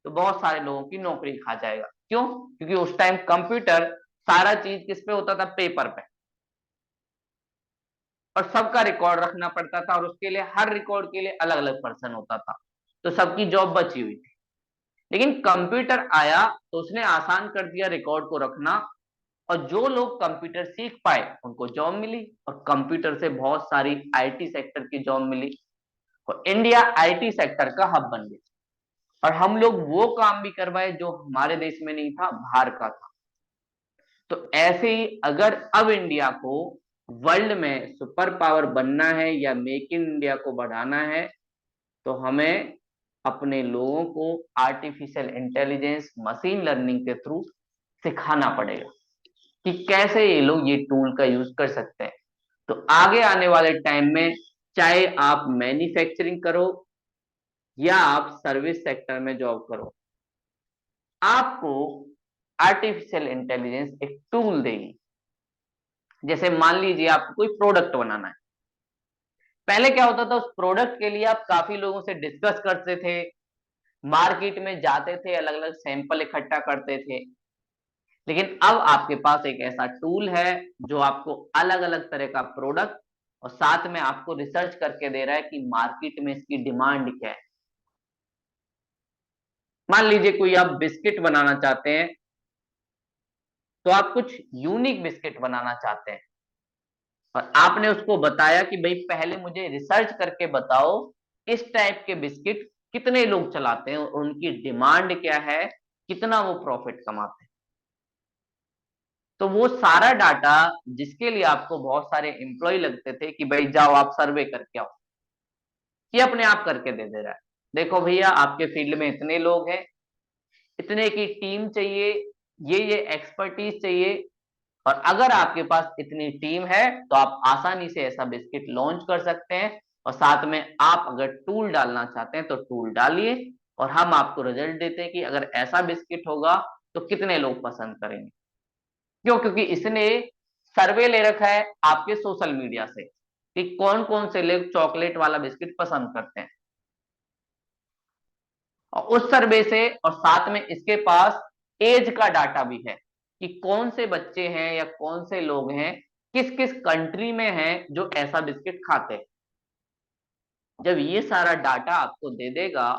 तो बहुत सारे लोगों की नौकरी खा जाएगा। क्यों? क्योंकि उस टाइम कंप्यूटर सारा चीज किस पे होता था, पेपर पे, और सबका रिकॉर्ड रखना पड़ता था, और उसके लिए हर रिकॉर्ड के लिए अलग अलग पर्सन होता था, तो सबकी जॉब बची हुई थी। लेकिन कंप्यूटर आया तो उसने आसान कर दिया रिकॉर्ड को रखना, और जो लोग कंप्यूटर सीख पाए उनको जॉब मिली, और कंप्यूटर से बहुत सारी आईटी सेक्टर की जॉब मिली, और इंडिया आईटी सेक्टर का हब बन गया। और हम लोग वो काम भी करवाए जो हमारे देश में नहीं था, बाहर का था। तो ऐसे ही अगर अब इंडिया को वर्ल्ड में सुपर पावर बनना है या मेक इन इंडिया को बढ़ाना है, तो हमें अपने लोगों को आर्टिफिशियल इंटेलिजेंस, मशीन लर्निंग के थ्रू सिखाना पड़ेगा कि कैसे ये लोग ये टूल का यूज कर सकते हैं। तो आगे आने वाले टाइम में चाहे आप मैन्युफैक्चरिंग करो या आप सर्विस सेक्टर में जॉब करो, आपको आर्टिफिशियल इंटेलिजेंस एक टूल देगी। जैसे मान लीजिए आपको कोई प्रोडक्ट बनाना है, पहले क्या होता था, उस प्रोडक्ट के लिए आप काफी लोगों से डिस्कस करते थे, मार्केट में जाते थे, अलग अलग सैंपल इकट्ठा करते थे। लेकिन अब आपके पास एक ऐसा टूल है जो आपको अलग अलग तरह का प्रोडक्ट, और साथ में आपको रिसर्च करके दे रहा है कि मार्केट में इसकी डिमांड क्या है। मान लीजिए कोई आप बिस्किट बनाना चाहते हैं, तो आप कुछ यूनिक बिस्किट बनाना चाहते हैं, और आपने उसको बताया कि भाई पहले मुझे रिसर्च करके बताओ इस टाइप के बिस्किट कितने लोग चलाते हैं और उनकी डिमांड क्या है, कितना वो प्रॉफिट कमाते हैं। तो वो सारा डाटा, जिसके लिए आपको बहुत सारे एम्प्लॉय लगते थे कि भाई जाओ आप सर्वे करके आओ, ये अपने आप करके दे दे रहा है। देखो भैया आपके फील्ड में इतने लोग हैं, इतने की टीम चाहिए, ये एक्सपर्टीज चाहिए, और अगर आपके पास इतनी टीम है तो आप आसानी से ऐसा बिस्किट लॉन्च कर सकते हैं। और साथ में आप अगर टूल डालना चाहते हैं तो टूल डालिए, और हम आपको रिजल्ट देते हैं कि अगर ऐसा बिस्किट होगा तो कितने लोग पसंद करेंगे। क्यों? क्योंकि इसने सर्वे ले रखा है आपके सोशल मीडिया से कि कौन कौन से लोग चॉकलेट वाला बिस्किट पसंद करते हैं, और उस सर्वे से, और साथ में इसके पास एज का डाटा भी है कि कौन से बच्चे हैं या कौन से लोग हैं, किस किस कंट्री में हैं जो ऐसा बिस्किट खाते हैं। जब ये सारा डाटा आपको दे देगा,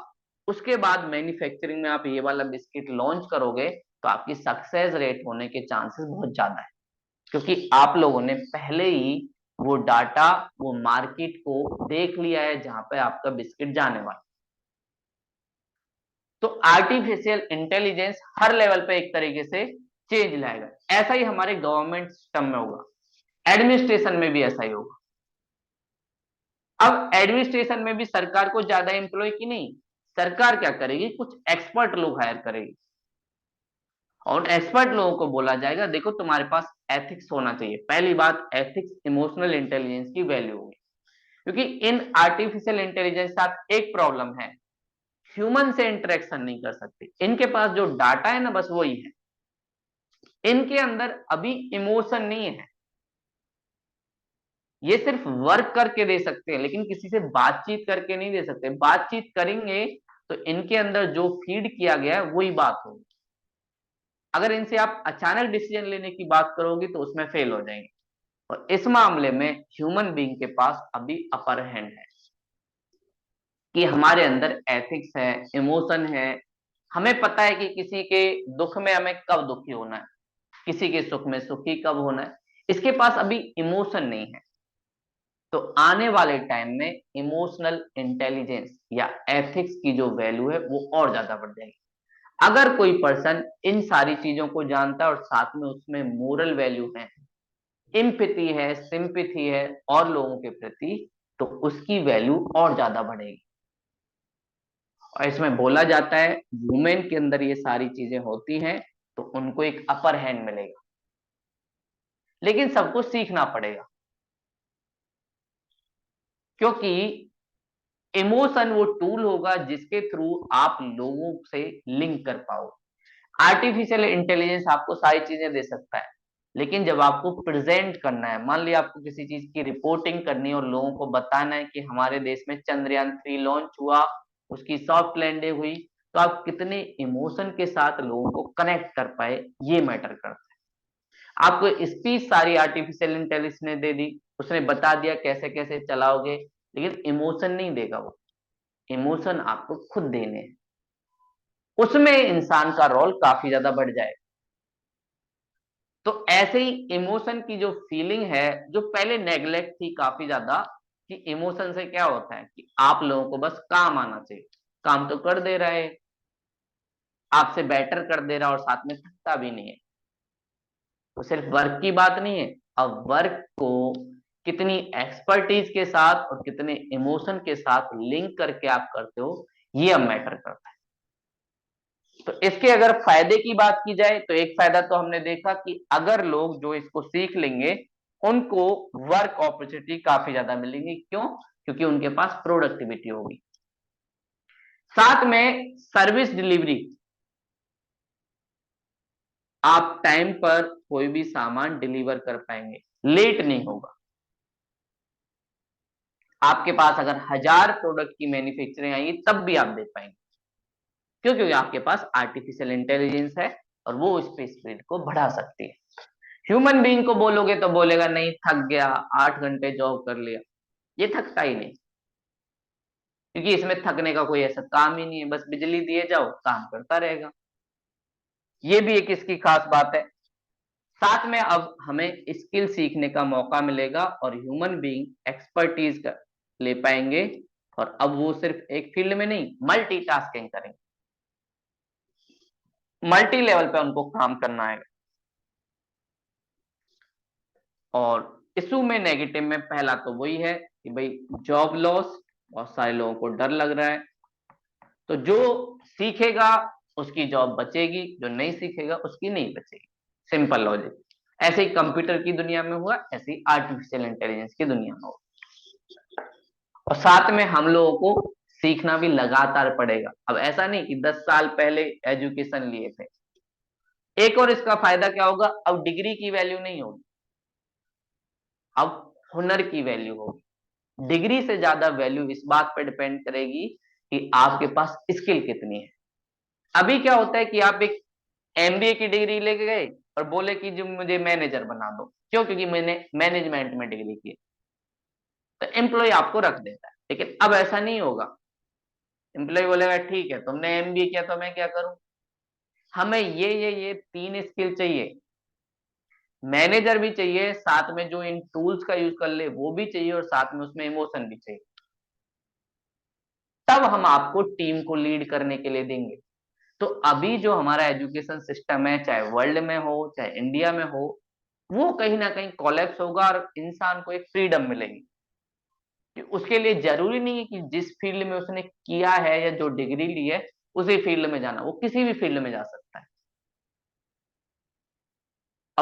उसके बाद मैन्युफैक्चरिंग में आप ये वाला बिस्किट लॉन्च करोगे, तो आपकी सक्सेस रेट होने के चांसेस बहुत ज्यादा है, क्योंकि आप लोगों ने पहले ही वो डाटा, वो मार्केट को देख लिया है जहां पे आपका बिस्किट जाने वाला। तो आर्टिफिशियल इंटेलिजेंस हर लेवल पे एक तरीके से चेंज लाएगा। ऐसा ही हमारे गवर्नमेंट सिस्टम में होगा, एडमिनिस्ट्रेशन में भी ऐसा ही होगा। अब एडमिनिस्ट्रेशन में भी सरकार को ज्यादा एम्प्लॉय की नहीं, सरकार क्या करेगी, कुछ एक्सपर्ट लोग हायर करेगी, और एक्सपर्ट लोगों को बोला जाएगा देखो तुम्हारे पास एथिक्स होना चाहिए। पहली बात, एथिक्स इमोशनल इंटेलिजेंस की वैल्यू होगी, क्योंकि इन आर्टिफिशियल इंटेलिजेंस के साथ एक प्रॉब्लम है, ह्यूमन से इंटरेक्शन नहीं कर सकते। इनके पास जो डाटा है ना, बस वही है, इनके अंदर अभी इमोशन नहीं है। ये सिर्फ वर्क करके दे सकते हैं, लेकिन किसी से बातचीत करके नहीं दे सकते। बातचीत करेंगे तो इनके अंदर जो फीड किया गया है वही बात होगी। अगर इनसे आप अचानक डिसीजन लेने की बात करोगे तो उसमें फेल हो जाएंगे। और इस मामले में ह्यूमन बीइंग के पास अभी अपर हैंड है कि हमारे अंदर एथिक्स है, इमोशन है। हमें पता है कि किसी के दुख में हमें कब दुखी होना है, किसी के सुख में सुखी कब होना है। इसके पास अभी इमोशन नहीं है। तो आने वाले टाइम में इमोशनल इंटेलिजेंस या एथिक्स की जो वैल्यू है वो और ज्यादा बढ़ जाएगी। अगर कोई पर्सन इन सारी चीजों को जानता है और साथ में उसमें मोरल वैल्यू है, इम्पैथी है, सिंपैथी है और लोगों के प्रति, तो उसकी वैल्यू और ज्यादा बढ़ेगी। और इसमें बोला जाता है वुमेन के अंदर ये सारी चीजें होती हैं तो उनको एक अपर हैंड मिलेगा, लेकिन सबको सीखना पड़ेगा। क्योंकि इमोशन वो टूल होगा जिसके थ्रू आप लोगों से लिंक कर पाओ। आर्टिफिशियल इंटेलिजेंस आपको सारी चीजें दे सकता है, लेकिन जब आपको प्रेजेंट करना है, मान लिया आपको किसी चीज की रिपोर्टिंग करनी है और लोगों को बताना है कि हमारे देश में चंद्रयान 3 लॉन्च हुआ, उसकी सॉफ्ट लैंडिंग हुई, तो आप कितने इमोशन के साथ लोगों को कनेक्ट कर पाए, ये मैटर करता है। आपको स्पीच सारी आर्टिफिशियल इंटेलिजेंस ने दे दी, उसने बता दिया कैसे कैसे चलाओगे, लेकिन इमोशन नहीं देगा वो। इमोशन आपको खुद देने हैं, उसमें इंसान का रोल काफी ज्यादा बढ़ जाएगा। तो ऐसे ही इमोशन की जो फीलिंग है, जो पहले नेग्लेक्ट थी काफी ज्यादा, कि इमोशन से क्या होता है कि आप लोगों को बस काम आना चाहिए, काम तो कर दे रहा है, आपसे बेटर कर दे रहा है और साथ में थकता भी नहीं है। तो सिर्फ वर्क की बात नहीं है, अब वर्क को कितनी एक्सपर्टीज के साथ और कितने इमोशन के साथ लिंक करके आप करते हो, ये अब मैटर करता है। तो इसके अगर फायदे की बात की जाए तो एक फायदा तो हमने देखा कि अगर लोग जो इसको सीख लेंगे उनको वर्क अपॉर्चुनिटी काफी ज्यादा मिलेंगी। क्यों? क्योंकि उनके पास प्रोडक्टिविटी होगी। साथ में सर्विस डिलीवरी, आप टाइम पर कोई भी सामान डिलीवर कर पाएंगे, लेट नहीं होगा। आपके पास अगर 1000 प्रोडक्ट की मैन्युफैक्चरिंग आएगी तब भी आप दे पाएंगे। क्यों? क्योंकि आपके पास आर्टिफिशियल इंटेलिजेंस है और वो उस पे स्पीड को बढ़ा सकती है। ह्यूमन बीइंग को बोलोगे तो बोलेगा नहीं, थक गया, 8 घंटे जॉब कर लिया। ये थकता ही नहीं, क्योंकि इसमें थकने का कोई ऐसा काम ही नहीं है, बस बिजली दिए जाओ काम करता रहेगा। ये भी एक इसकी खास बात है। साथ में अब हमें स्किल सीखने का मौका मिलेगा और ह्यूमन बीइंग एक्सपर्टीज का ले पाएंगे। और अब वो सिर्फ एक फील्ड में नहीं, मल्टीटास्किंग करेंगे, मल्टी लेवल पे उनको काम करना है। और इशू में नेगेटिव में पहला तो वही है कि भाई जॉब लॉस, बहुत सारे लोगों को डर लग रहा है। तो जो सीखेगा उसकी जॉब बचेगी, जो नहीं सीखेगा उसकी नहीं बचेगी। Simple logic. ऐसे ही कंप्यूटर की दुनिया में हुआ, ऐसे ही आर्टिफिशियल इंटेलिजेंस की दुनिया में होगा। और साथ में हम लोगों को सीखना भी लगातार पड़ेगा। अब ऐसा नहीं कि 10 साल पहले एजुकेशन लिए थे। एक और इसका फायदा क्या होगा, अब डिग्री की वैल्यू नहीं होगी, अब हुनर की वैल्यू होगी। डिग्री से ज्यादा वैल्यू इस बात पर डिपेंड करेगी कि आपके पास स्किल कितनी है। अभी क्या होता है कि आप एक एमबीए की डिग्री लेके गए और बोले कि जो मुझे मैनेजर बना दो, क्यों? क्योंकि मैंने मैनेजमेंट में डिग्री की, तो एम्प्लॉय आपको रख देता है। लेकिन अब ऐसा नहीं होगा। एम्प्लॉय बोलेगा ठीक है तुमने एमबीए किया तो मैं क्या करूं, हमें ये 3 स्किल चाहिए, मैनेजर भी चाहिए, साथ में जो इन टूल्स का यूज कर ले वो भी चाहिए, और साथ में उसमें इमोशन भी चाहिए। तब हम आपको टीम को लीड करने के लिए देंगे। तो अभी जो हमारा एजुकेशन सिस्टम है, चाहे वर्ल्ड में हो चाहे इंडिया में हो, वो कहीं ना कहीं कोलैप्स होगा और इंसान को एक फ्रीडम मिलेगी कि उसके लिए जरूरी नहीं है कि जिस फील्ड में उसने किया है या जो डिग्री ली है उसी फील्ड में जाना, वो किसी भी फील्ड में जा सकता है।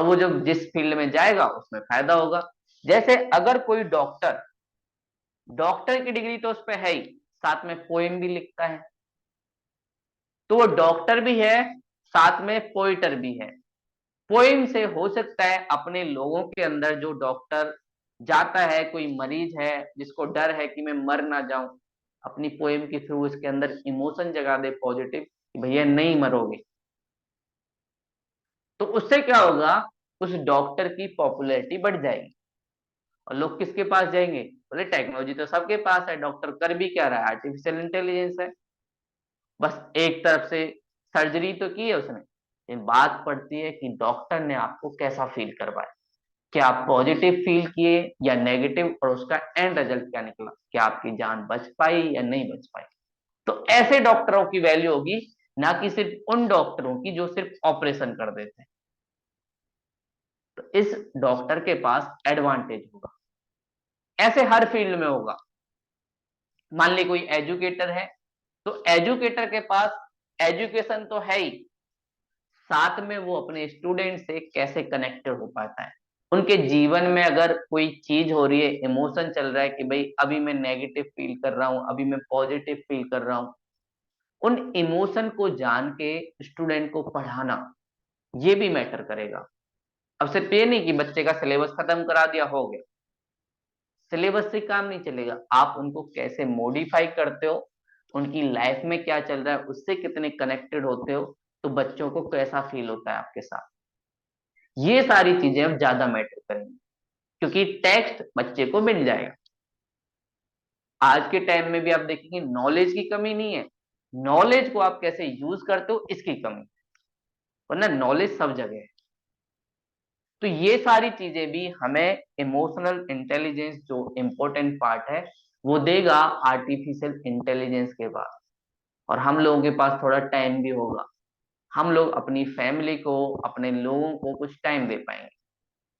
अब वो जो जिस फील्ड में जाएगा उसमें फायदा होगा। जैसे अगर कोई डॉक्टर, डॉक्टर की डिग्री तो उस पे है ही, साथ में पोएम भी लिखता है, तो वो डॉक्टर भी है, साथ में पोइटर भी है। पोइम से हो सकता है अपने लोगों के अंदर, जो डॉक्टर जाता है, कोई मरीज है जिसको डर है कि मैं मर ना जाऊं, अपनी पोएम के थ्रू उसके अंदर इमोशन जगा दे पॉजिटिव कि भैया नहीं मरोगे, तो उससे क्या होगा, उस डॉक्टर की पॉपुलैरिटी बढ़ जाएगी। और लोग किसके पास जाएंगे, बोले टेक्नोलॉजी तो सबके पास है, डॉक्टर कर भी क्या रहा है, आर्टिफिशियल इंटेलिजेंस है। बस एक तरफ से सर्जरी तो की है उसने, लेकिन बात पड़ती है कि डॉक्टर ने आपको कैसा फील करवाया, क्या आप पॉजिटिव फील किए या नेगेटिव, और उसका एंड रिजल्ट क्या निकला, क्या आपकी जान बच पाई या नहीं बच पाई। तो ऐसे डॉक्टरों की वैल्यू होगी, ना कि सिर्फ उन डॉक्टरों की जो सिर्फ ऑपरेशन कर देते हैं। तो इस डॉक्टर के पास एडवांटेज होगा, ऐसे हर फील्ड में होगा। मान ली कोई एजुकेटर है, तो एजुकेटर के पास एजुकेशन तो है ही, साथ में वो अपने स्टूडेंट से कैसे कनेक्टेड हो पाता है। उनके जीवन में अगर कोई चीज हो रही है, इमोशन चल रहा है कि भाई अभी मैं नेगेटिव फील कर रहा हूं, अभी मैं पॉजिटिव फील कर रहा हूं, उन इमोशन को जान के स्टूडेंट को पढ़ाना, ये भी मैटर करेगा। अब सिर्फ ये नहीं कि बच्चे का सिलेबस खत्म करा दिया हो गया, सिलेबस से काम नहीं चलेगा, आप उनको कैसे मॉडिफाई करते हो, उनकी लाइफ में क्या चल रहा है उससे कितने कनेक्टेड होते हो, तो बच्चों को कैसा फील होता है आपके साथ, ये सारी चीजें अब ज्यादा मैटर करेंगी। क्योंकि टेक्स्ट बच्चे को मिल जाएगा, आज के टाइम में भी आप देखेंगे नॉलेज की कमी नहीं है, नॉलेज को आप कैसे यूज करते हो इसकी कमी, वरना नॉलेज सब जगह है। तो ये सारी चीजें भी हमें इमोशनल इंटेलिजेंस जो इम्पोर्टेंट पार्ट है वो देगा आर्टिफिशियल इंटेलिजेंस के बाद। और हम लोगों के पास थोड़ा टाइम भी होगा, हम लोग अपनी फैमिली को, अपने लोगों को कुछ टाइम दे पाएंगे।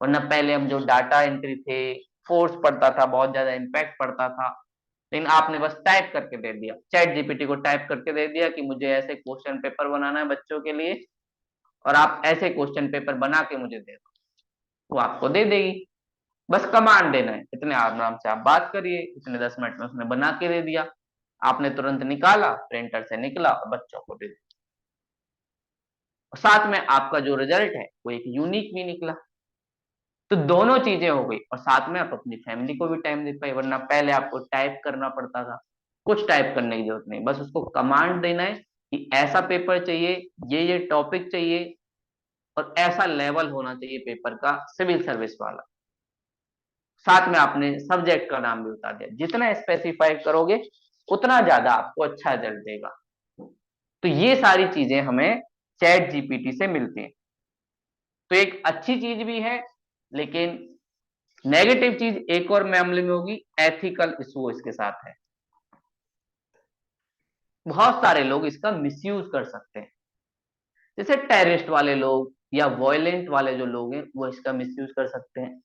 वरना पहले हम जो डाटा एंट्री थे, फोर्स पड़ता था, बहुत ज्यादा इम्पैक्ट पड़ता था, लेकिन आपने बस टाइप करके दे दिया, चैट जीपीटी को टाइप करके दे दिया कि मुझे ऐसे क्वेश्चन पेपर बनाना है बच्चों के लिए, और आप ऐसे क्वेश्चन पेपर बना के मुझे दे दो, वो आपको दे देगी। बस कमांड देना है, इतने आराम से आप बात करिए, इतने 10 मिनट में उसने बना के दे दिया, आपने तुरंत निकाला, प्रिंटर से निकला और बच्चों को दे दिया, और साथ में आपका जो रिजल्ट है वो एक यूनिक भी निकला। तो दोनों चीजें हो गई, और साथ में आप अपनी फैमिली को भी टाइम दे पाए, वरना पहले आपको टाइप करना पड़ता था। कुछ टाइप करने की जरूरत नहीं, बस उसको कमांड देना है कि ऐसा पेपर चाहिए, ये टॉपिक चाहिए, और ऐसा लेवल होना चाहिए पेपर का, सिविल सर्विस वाला। साथ में आपने सब्जेक्ट का नाम भी बता दिया, जितना स्पेसिफाई करोगे उतना ज्यादा आपको अच्छा रिजल्ट देगा। तो ये सारी चीजें हमें चैट जीपीटी से मिलती हैं। तो एक अच्छी चीज भी है, लेकिन नेगेटिव चीज एक और मामले में होगी, एथिकल इशू इसके साथ है। बहुत सारे लोग इसका मिसयूज कर सकते हैं, जैसे टेररिस्ट वाले लोग या वॉयलेंट वाले जो लोग हैं वो इसका मिसयूज कर सकते हैं,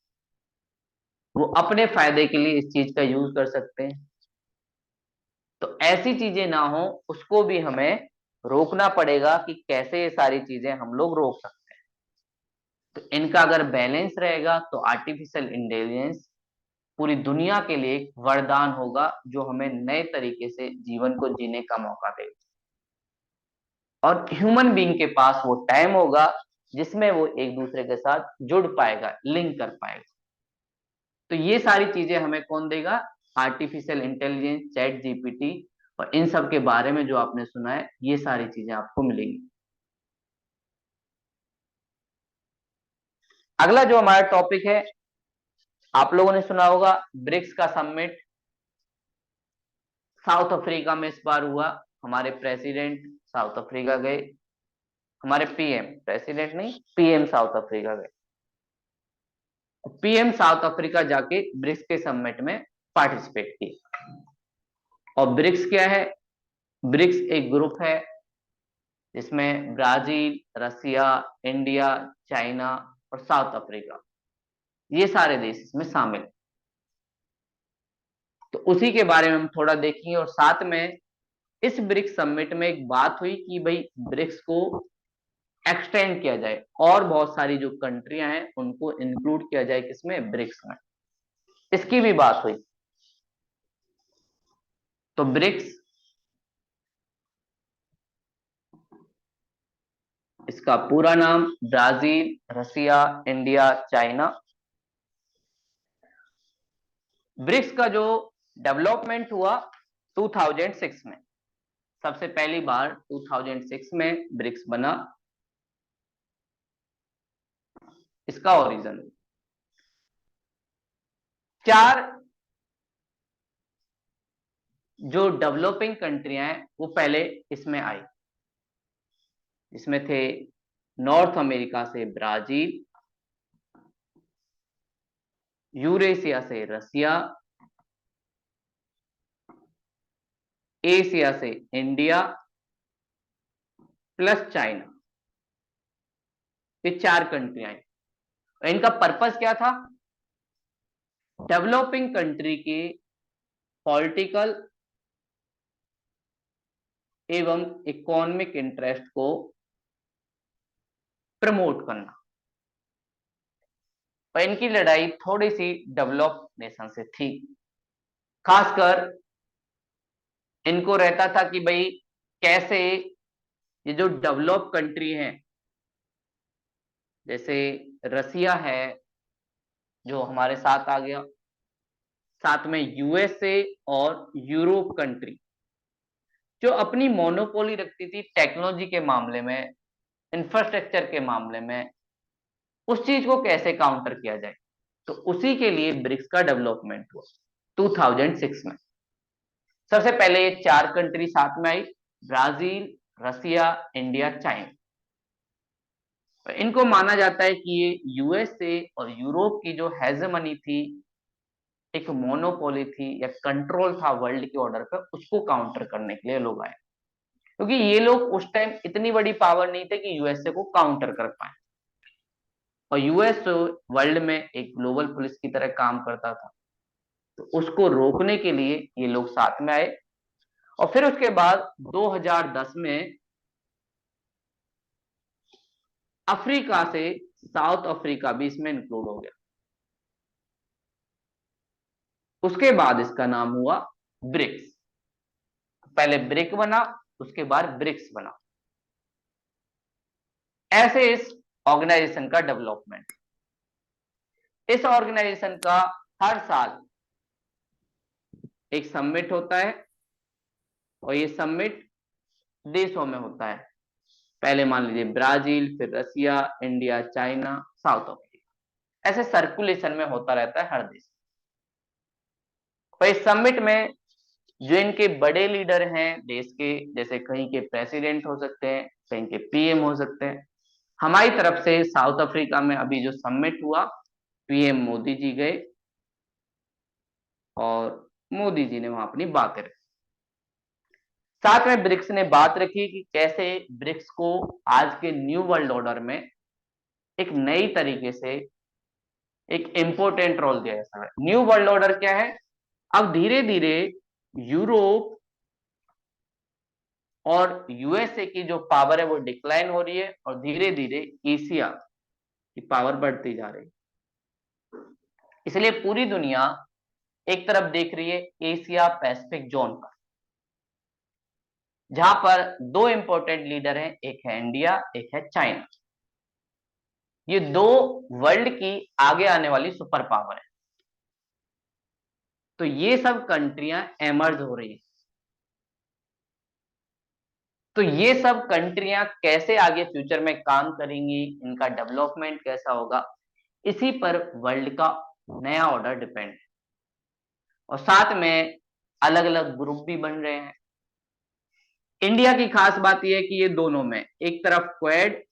वो अपने फायदे के लिए इस चीज का यूज कर सकते हैं। तो ऐसी चीजें ना हो, उसको भी हमें रोकना पड़ेगा कि कैसे ये सारी चीजें हम लोग रोक सकते हैं। तो इनका अगर बैलेंस रहेगा तो आर्टिफिशियल इंटेलिजेंस पूरी दुनिया के लिए एक वरदान होगा, जो हमें नए तरीके से जीवन को जीने का मौका देगा। और ह्यूमन बीइंग के पास वो टाइम होगा जिसमें वो एक दूसरे के साथ जुड़ पाएगा, लिंक कर पाएगा। तो ये सारी चीजें हमें कौन देगा, आर्टिफिशियल इंटेलिजेंस, चैट जीपीटी, और इन सब के बारे में जो आपने सुना है ये सारी चीजें आपको मिलेंगी। अगला जो हमारा टॉपिक है, आप लोगों ने सुना होगा ब्रिक्स का समिट साउथ अफ्रीका में इस बार हुआ। हमारे प्रेसिडेंट साउथ अफ्रीका गए, हमारे पीएम, प्रेसिडेंट नहीं, पीएम साउथ अफ्रीका गए। पीएम साउथ अफ्रीका जाके ब्रिक्स के समिट में पार्टिसिपेट किए। और ब्रिक्स क्या है, ब्रिक्स एक ग्रुप है जिसमें ब्राजील, रसिया, इंडिया, चाइना और साउथ अफ्रीका, ये सारे देश इसमें शामिल हैं। तो उसी के बारे में हम थोड़ा देखेंगे, और साथ में इस ब्रिक्स समिट में एक बात हुई कि भाई ब्रिक्स को एक्सटेंड किया जाए और बहुत सारी जो कंट्रियां हैं उनको इंक्लूड किया जाए किसमें, ब्रिक्स में। इसकी भी बात हुई। तो ब्रिक्स, इसका पूरा नाम ब्राजील, रसिया, इंडिया, चाइना। ब्रिक्स का जो डेवलपमेंट हुआ 2006 में, सबसे पहली बार 2006 में ब्रिक्स बना। इसका ओरिजिन, चार जो डेवलपिंग कंट्रियां हैं वो पहले इसमें आई, इसमें थे नॉर्थ अमेरिका से ब्राजील, यूरेशिया से रसिया, एशिया से इंडिया प्लस चाइना। ये चार कंट्रियां आई। इनका पर्पस क्या था, डेवलपिंग कंट्री के पॉलिटिकल एवं इकोनॉमिक इंटरेस्ट को प्रमोट करना। और इनकी लड़ाई थोड़ी सी डेवलप नेशन से थी, खासकर इनको रहता था कि भाई कैसे ये जो डेवलप कंट्री हैं, जैसे रसिया है जो हमारे साथ आ गया, साथ में यूएसए और यूरोप कंट्री जो अपनी मोनोपोली रखती थी टेक्नोलॉजी के मामले में, इंफ्रास्ट्रक्चर के मामले में, उस चीज को कैसे काउंटर किया जाए। तो उसी के लिए ब्रिक्स का डेवलपमेंट हुआ 2006 में। सबसे पहले ये चार कंट्री साथ में आई, ब्राजील, रसिया, इंडिया, चाइना। इनको माना जाता है कि ये यूएसए और यूरोप की जो हेजेमनी थी, एक मोनोपोली थी या कंट्रोल था वर्ल्ड के ऑर्डर पर, उसको काउंटर करने के लिए लोग आए, क्योंकि ये लोग उस टाइम इतनी बड़ी पावर नहीं थे कि यूएसए को काउंटर कर पाए। और यूएस वर्ल्ड में एक ग्लोबल पुलिस की तरह काम करता था, तो उसको रोकने के लिए ये लोग साथ में आए। और फिर उसके बाद 2010 में अफ्रीका से साउथ अफ्रीका भी इसमें इंक्लूड हो गया। उसके बाद इसका नाम हुआ ब्रिक्स। पहले ब्रिक बना, उसके बाद ब्रिक्स बना। ऐसे इस ऑर्गेनाइजेशन का डेवलपमेंट, इस ऑर्गेनाइजेशन का हर साल एक समिट होता है, और ये समिट देशों में होता है। पहले मान लीजिए ब्राजील, फिर रसिया, इंडिया, चाइना, साउथ अफ्रीका, ऐसे सर्कुलेशन में होता रहता है हर देश। और इस समिट में जो इनके बड़े लीडर हैं देश के, जैसे कहीं के प्रेसिडेंट हो सकते हैं, कहीं के पीएम हो सकते हैं। हमारी तरफ से साउथ अफ्रीका में अभी जो समिट हुआ, पीएम मोदी जी गए और मोदी जी ने वहां अपनी बातें रखी। साथ में ब्रिक्स ने बात रखी कि कैसे ब्रिक्स को आज के न्यू वर्ल्ड ऑर्डर में एक नई तरीके से एक इंपॉर्टेंट रोल दिया जा सकता है। न्यू वर्ल्ड ऑर्डर क्या है, अब धीरे धीरे यूरोप और यूएसए की जो पावर है वो डिक्लाइन हो रही है, और धीरे धीरे एशिया की पावर बढ़ती जा रही है। इसलिए पूरी दुनिया एक तरफ देख रही है एशिया पैसिफिक जोन पर, जहां पर दो इंपॉर्टेंट लीडर हैं, एक है इंडिया, एक है चाइना। ये दो वर्ल्ड की आगे आने वाली सुपर पावर है। तो ये सब कंट्रियां एमर्ज हो रही है। तो ये सब कंट्रियां कैसे आगे फ्यूचर में काम करेंगी, इनका डेवलपमेंट कैसा होगा, इसी पर वर्ल्ड का नया ऑर्डर डिपेंड है। और साथ में अलग अलग ग्रुप भी बन रहे हैं। इंडिया की खास बात यह है कि ये दोनों में, एक तरफ क्वेड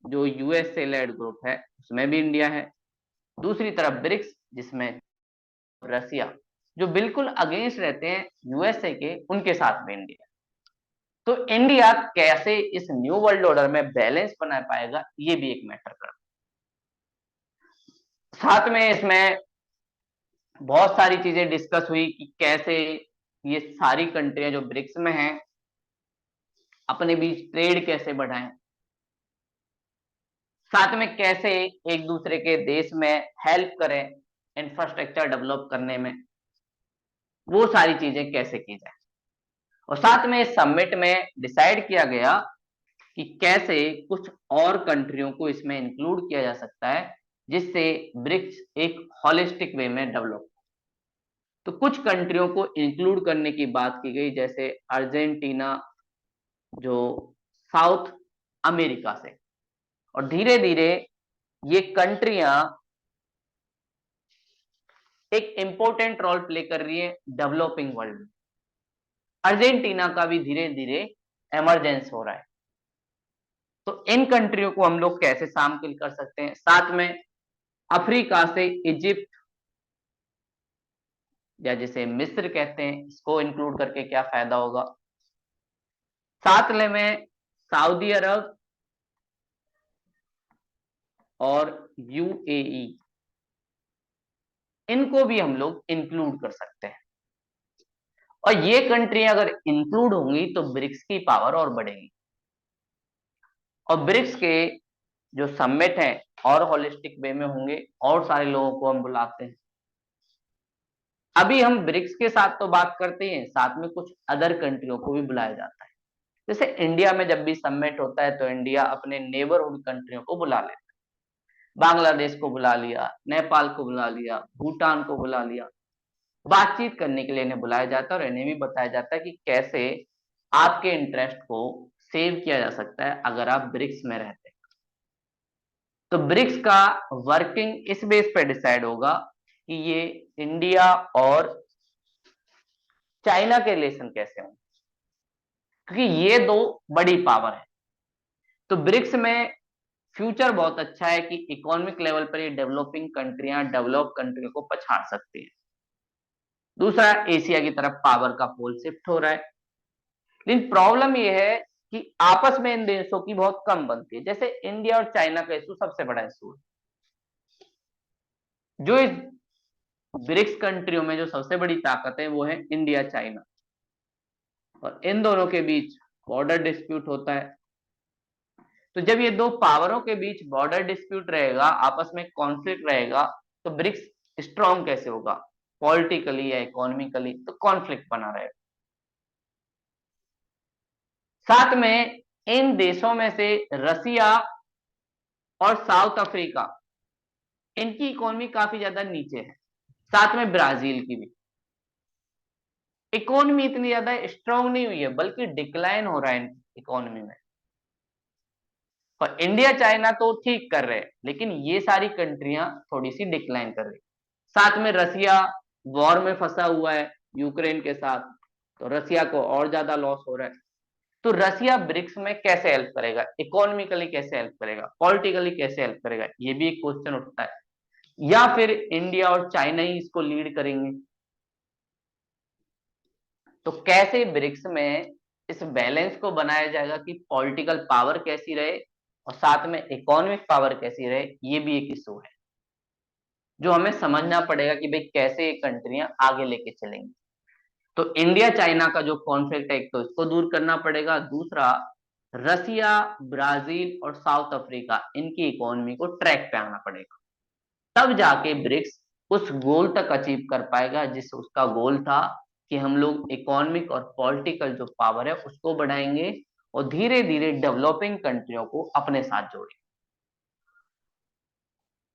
जो यूएस से लेड ग्रुप है उसमें भी इंडिया है, दूसरी तरफ ब्रिक्स जिसमें रसिया, जो बिल्कुल अगेंस्ट रहते हैं यूएसए के, उनके साथ में इंडिया। तो इंडिया कैसे इस न्यू वर्ल्ड ऑर्डर में बैलेंस बना पाएगा, ये भी एक मैटर करता है। साथ में इसमें बहुत सारी चीजें डिस्कस हुई कि कैसे ये सारी कंट्रियां जो ब्रिक्स में हैं अपने बीच ट्रेड कैसे बढ़ाएं, साथ में कैसे एक दूसरे के देश में हेल्प करें इंफ्रास्ट्रक्चर डेवलप करने में, वो सारी चीजें कैसे की जाए। और साथ में इस समिट में डिसाइड किया गया कि कैसे कुछ और कंट्रियों को इसमें इंक्लूड किया जा सकता है, जिससे ब्रिक्स एक होलिस्टिक वे में डेवलप। तो कुछ कंट्रियों को इंक्लूड करने की बात की गई, जैसे अर्जेंटीना, जो साउथ अमेरिका से। और धीरे धीरे ये कंट्रियां एक इंपॉर्टेंट रोल प्ले कर रही है डेवलपिंग वर्ल्ड में। अर्जेंटीना का भी धीरे धीरे एमरजेंस हो रहा है। तो इन कंट्रियों को हम लोग कैसे शामिल कर सकते हैं, साथ में अफ्रीका से इजिप्ट, या जिसे मिस्र कहते हैं, इसको इंक्लूड करके क्या फायदा होगा। साथ में सऊदी अरब और यूएई, इनको भी हम लोग इंक्लूड कर सकते हैं। और ये कंट्री अगर इंक्लूड होंगी तो ब्रिक्स की पावर और बढ़ेगी। और ब्रिक्स के जो समिट है और होलिस्टिक वे में होंगे, और सारे लोगों को हम बुलाते हैं। अभी हम ब्रिक्स के साथ तो बात करते हैं, साथ में कुछ अदर कंट्रियों को भी बुलाया जाता है। जैसे इंडिया में जब भी समिट होता है तो इंडिया अपने नेबरहुड कंट्रियों को बुला लेता है। बांग्लादेश को बुला लिया, नेपाल को बुला लिया, भूटान को बुला लिया। बातचीत करने के लिए इन्हें बुलाया जाता है और इन्हें भी बताया जाता है कि कैसे आपके इंटरेस्ट को सेव किया जा सकता है अगर आप ब्रिक्स में रहते हैं। तो ब्रिक्स का वर्किंग इस बेस पे डिसाइड होगा कि ये इंडिया और चाइना के रिलेशन कैसे होंगे, क्योंकि ये दो बड़ी पावर है। तो ब्रिक्स में फ्यूचर बहुत अच्छा है कि इकोनॉमिक लेवल पर ये डेवलपिंग कंट्रियां डेवलप कंट्रियों को पछाड़ सकती है। दूसरा, एशिया की तरफ पावर का पोल शिफ्ट हो रहा है। लेकिन प्रॉब्लम ये है कि आपस में इन देशों की बहुत कम बनती है। जैसे इंडिया और चाइना का इशू सबसे बड़ा इशू है। जो इस ब्रिक्स कंट्रियों में जो सबसे बड़ी ताकत है वो है इंडिया चाइना। और इन दोनों के बीच बॉर्डर डिस्प्यूट होता है। तो जब ये दो पावरों के बीच बॉर्डर डिस्प्यूट रहेगा, आपस में कॉन्फ्लिक्ट रहेगा, तो ब्रिक्स स्ट्रॉन्ग कैसे होगा, पॉलिटिकली या इकोनॉमिकली? तो कॉन्फ्लिक्ट बना रहेगा। साथ में इन देशों में से रसिया और साउथ अफ्रीका, इनकी इकोनॉमी काफी ज्यादा नीचे है। साथ में ब्राजील की भी इकोनॉमी इतनी ज्यादा स्ट्रांग नहीं हुई है, बल्कि डिक्लाइन हो रहा है इकोनॉमी में। और इंडिया चाइना तो ठीक कर रहे हैं, लेकिन ये सारी कंट्रियां थोड़ी सी डिक्लाइन कर रही। साथ में रसिया वॉर में फंसा हुआ है यूक्रेन के साथ, तो रसिया को और ज्यादा लॉस हो रहा है। तो रसिया ब्रिक्स में कैसे हेल्प करेगा, इकोनॉमिकली कैसे हेल्प करेगा, पॉलिटिकली कैसे हेल्प करेगा, ये भी एक क्वेश्चन उठता है। या फिर इंडिया और चाइना ही इसको लीड करेंगे? तो कैसे ब्रिक्स में इस बैलेंस को बनाया जाएगा कि पॉलिटिकल पावर कैसी रहे और साथ में इकोनॉमिक पावर कैसी रहे, ये भी एक इशू है जो हमें समझना पड़ेगा कि भाई कैसे ये कंट्रियां आगे लेके चलेंगी। तो इंडिया चाइना का जो कॉन्फ्लिक्ट है, एक तो इसको दूर करना पड़ेगा। दूसरा, रसिया, ब्राजील और साउथ अफ्रीका, इनकी इकोनॉमी को ट्रैक पे आना पड़ेगा। तब जाके ब्रिक्स उस गोल तक अचीव कर पाएगा जिस उसका गोल था कि हम लोग इकोनॉमिक और पॉलिटिकल जो पावर है उसको बढ़ाएंगे और धीरे धीरे डेवलपिंग कंट्रियों को अपने साथ जोड़ेंगे।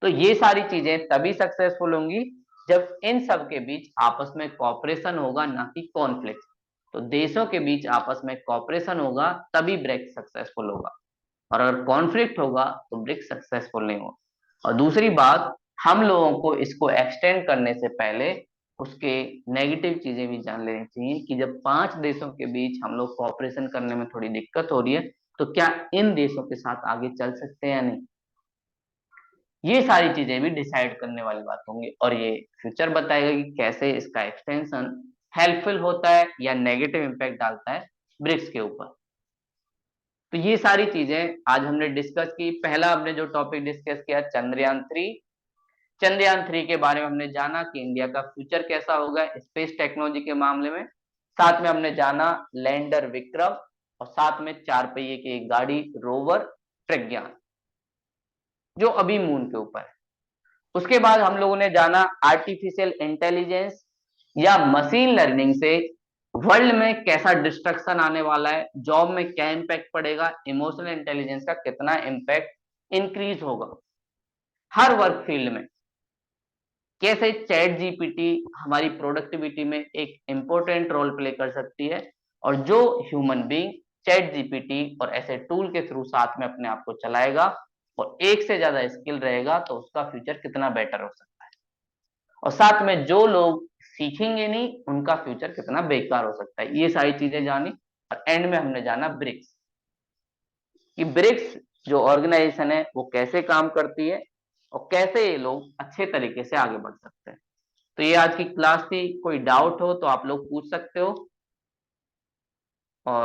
तो ये सारी चीजें तभी सक्सेसफुल होंगी जब इन सब के बीच आपस में कॉपरेशन होगा, ना कि कॉन्फ्लिक्ट। तो देशों के बीच आपस में कॉपरेशन होगा तभी ब्रिक्स सक्सेसफुल होगा, और अगर कॉन्फ्लिक्ट होगा तो ब्रिक्स सक्सेसफुल नहीं होगा। और दूसरी बात, हम लोगों को इसको एक्सटेंड करने से पहले उसके नेगेटिव चीजें भी जान लेनी चाहिए कि जब 5 देशों के बीच हम लोग कॉपरेशन करने में थोड़ी दिक्कत हो रही है, तो क्या इन देशों के साथ आगे चल सकते हैं या नहीं। ये सारी चीजें भी डिसाइड करने वाली बात होंगी, और ये फ्यूचर बताएगा कि कैसे इसका एक्सटेंशन हेल्पफुल होता है या नेगेटिव इंपैक्ट डालता है ब्रिक्स के ऊपर। तो ये सारी चीजें आज हमने डिस्कस की। पहला हमने जो टॉपिक डिस्कस किया, चंद्रयान 3। चंद्रयान 3 के बारे में हमने जाना कि इंडिया का फ्यूचर कैसा होगा स्पेस टेक्नोलॉजी के मामले में। साथ में हमने जाना लैंडर विक्रम, और साथ में 4 पहिए की एक गाड़ी रोवर प्रज्ञान। जो अभी मून के ऊपर है। उसके बाद हम लोगों ने जाना आर्टिफिशियल इंटेलिजेंस या मशीन लर्निंग से वर्ल्ड में कैसा डिस्ट्रक्शन आने वाला है, जॉब में क्या इम्पैक्ट पड़ेगा, इमोशनल इंटेलिजेंस का कितना इम्पैक्ट इंक्रीज होगा हर वर्क फील्ड में, कैसे चैट जीपीटी हमारी प्रोडक्टिविटी में एक इंपॉर्टेंट रोल प्ले कर सकती है, और जो ह्यूमन बीइंग चैट जीपीटी और ऐसे टूल के थ्रू साथ में अपने आप को चलाएगा और एक से ज्यादा स्किल रहेगा, तो उसका फ्यूचर कितना बेटर हो सकता है। और साथ में जो लोग सीखेंगे नहीं उनका फ्यूचर कितना बेकार हो सकता है। ये सारी चीजें जानी, और एंड में हमने जाना ब्रिक्स, कि ब्रिक्स जो ऑर्गेनाइजेशन है वो कैसे काम करती है और कैसे ये लोग अच्छे तरीके से आगे बढ़ सकते हैं। तो ये आज की क्लास थी, कोई डाउट हो तो आप लोग पूछ सकते हो। और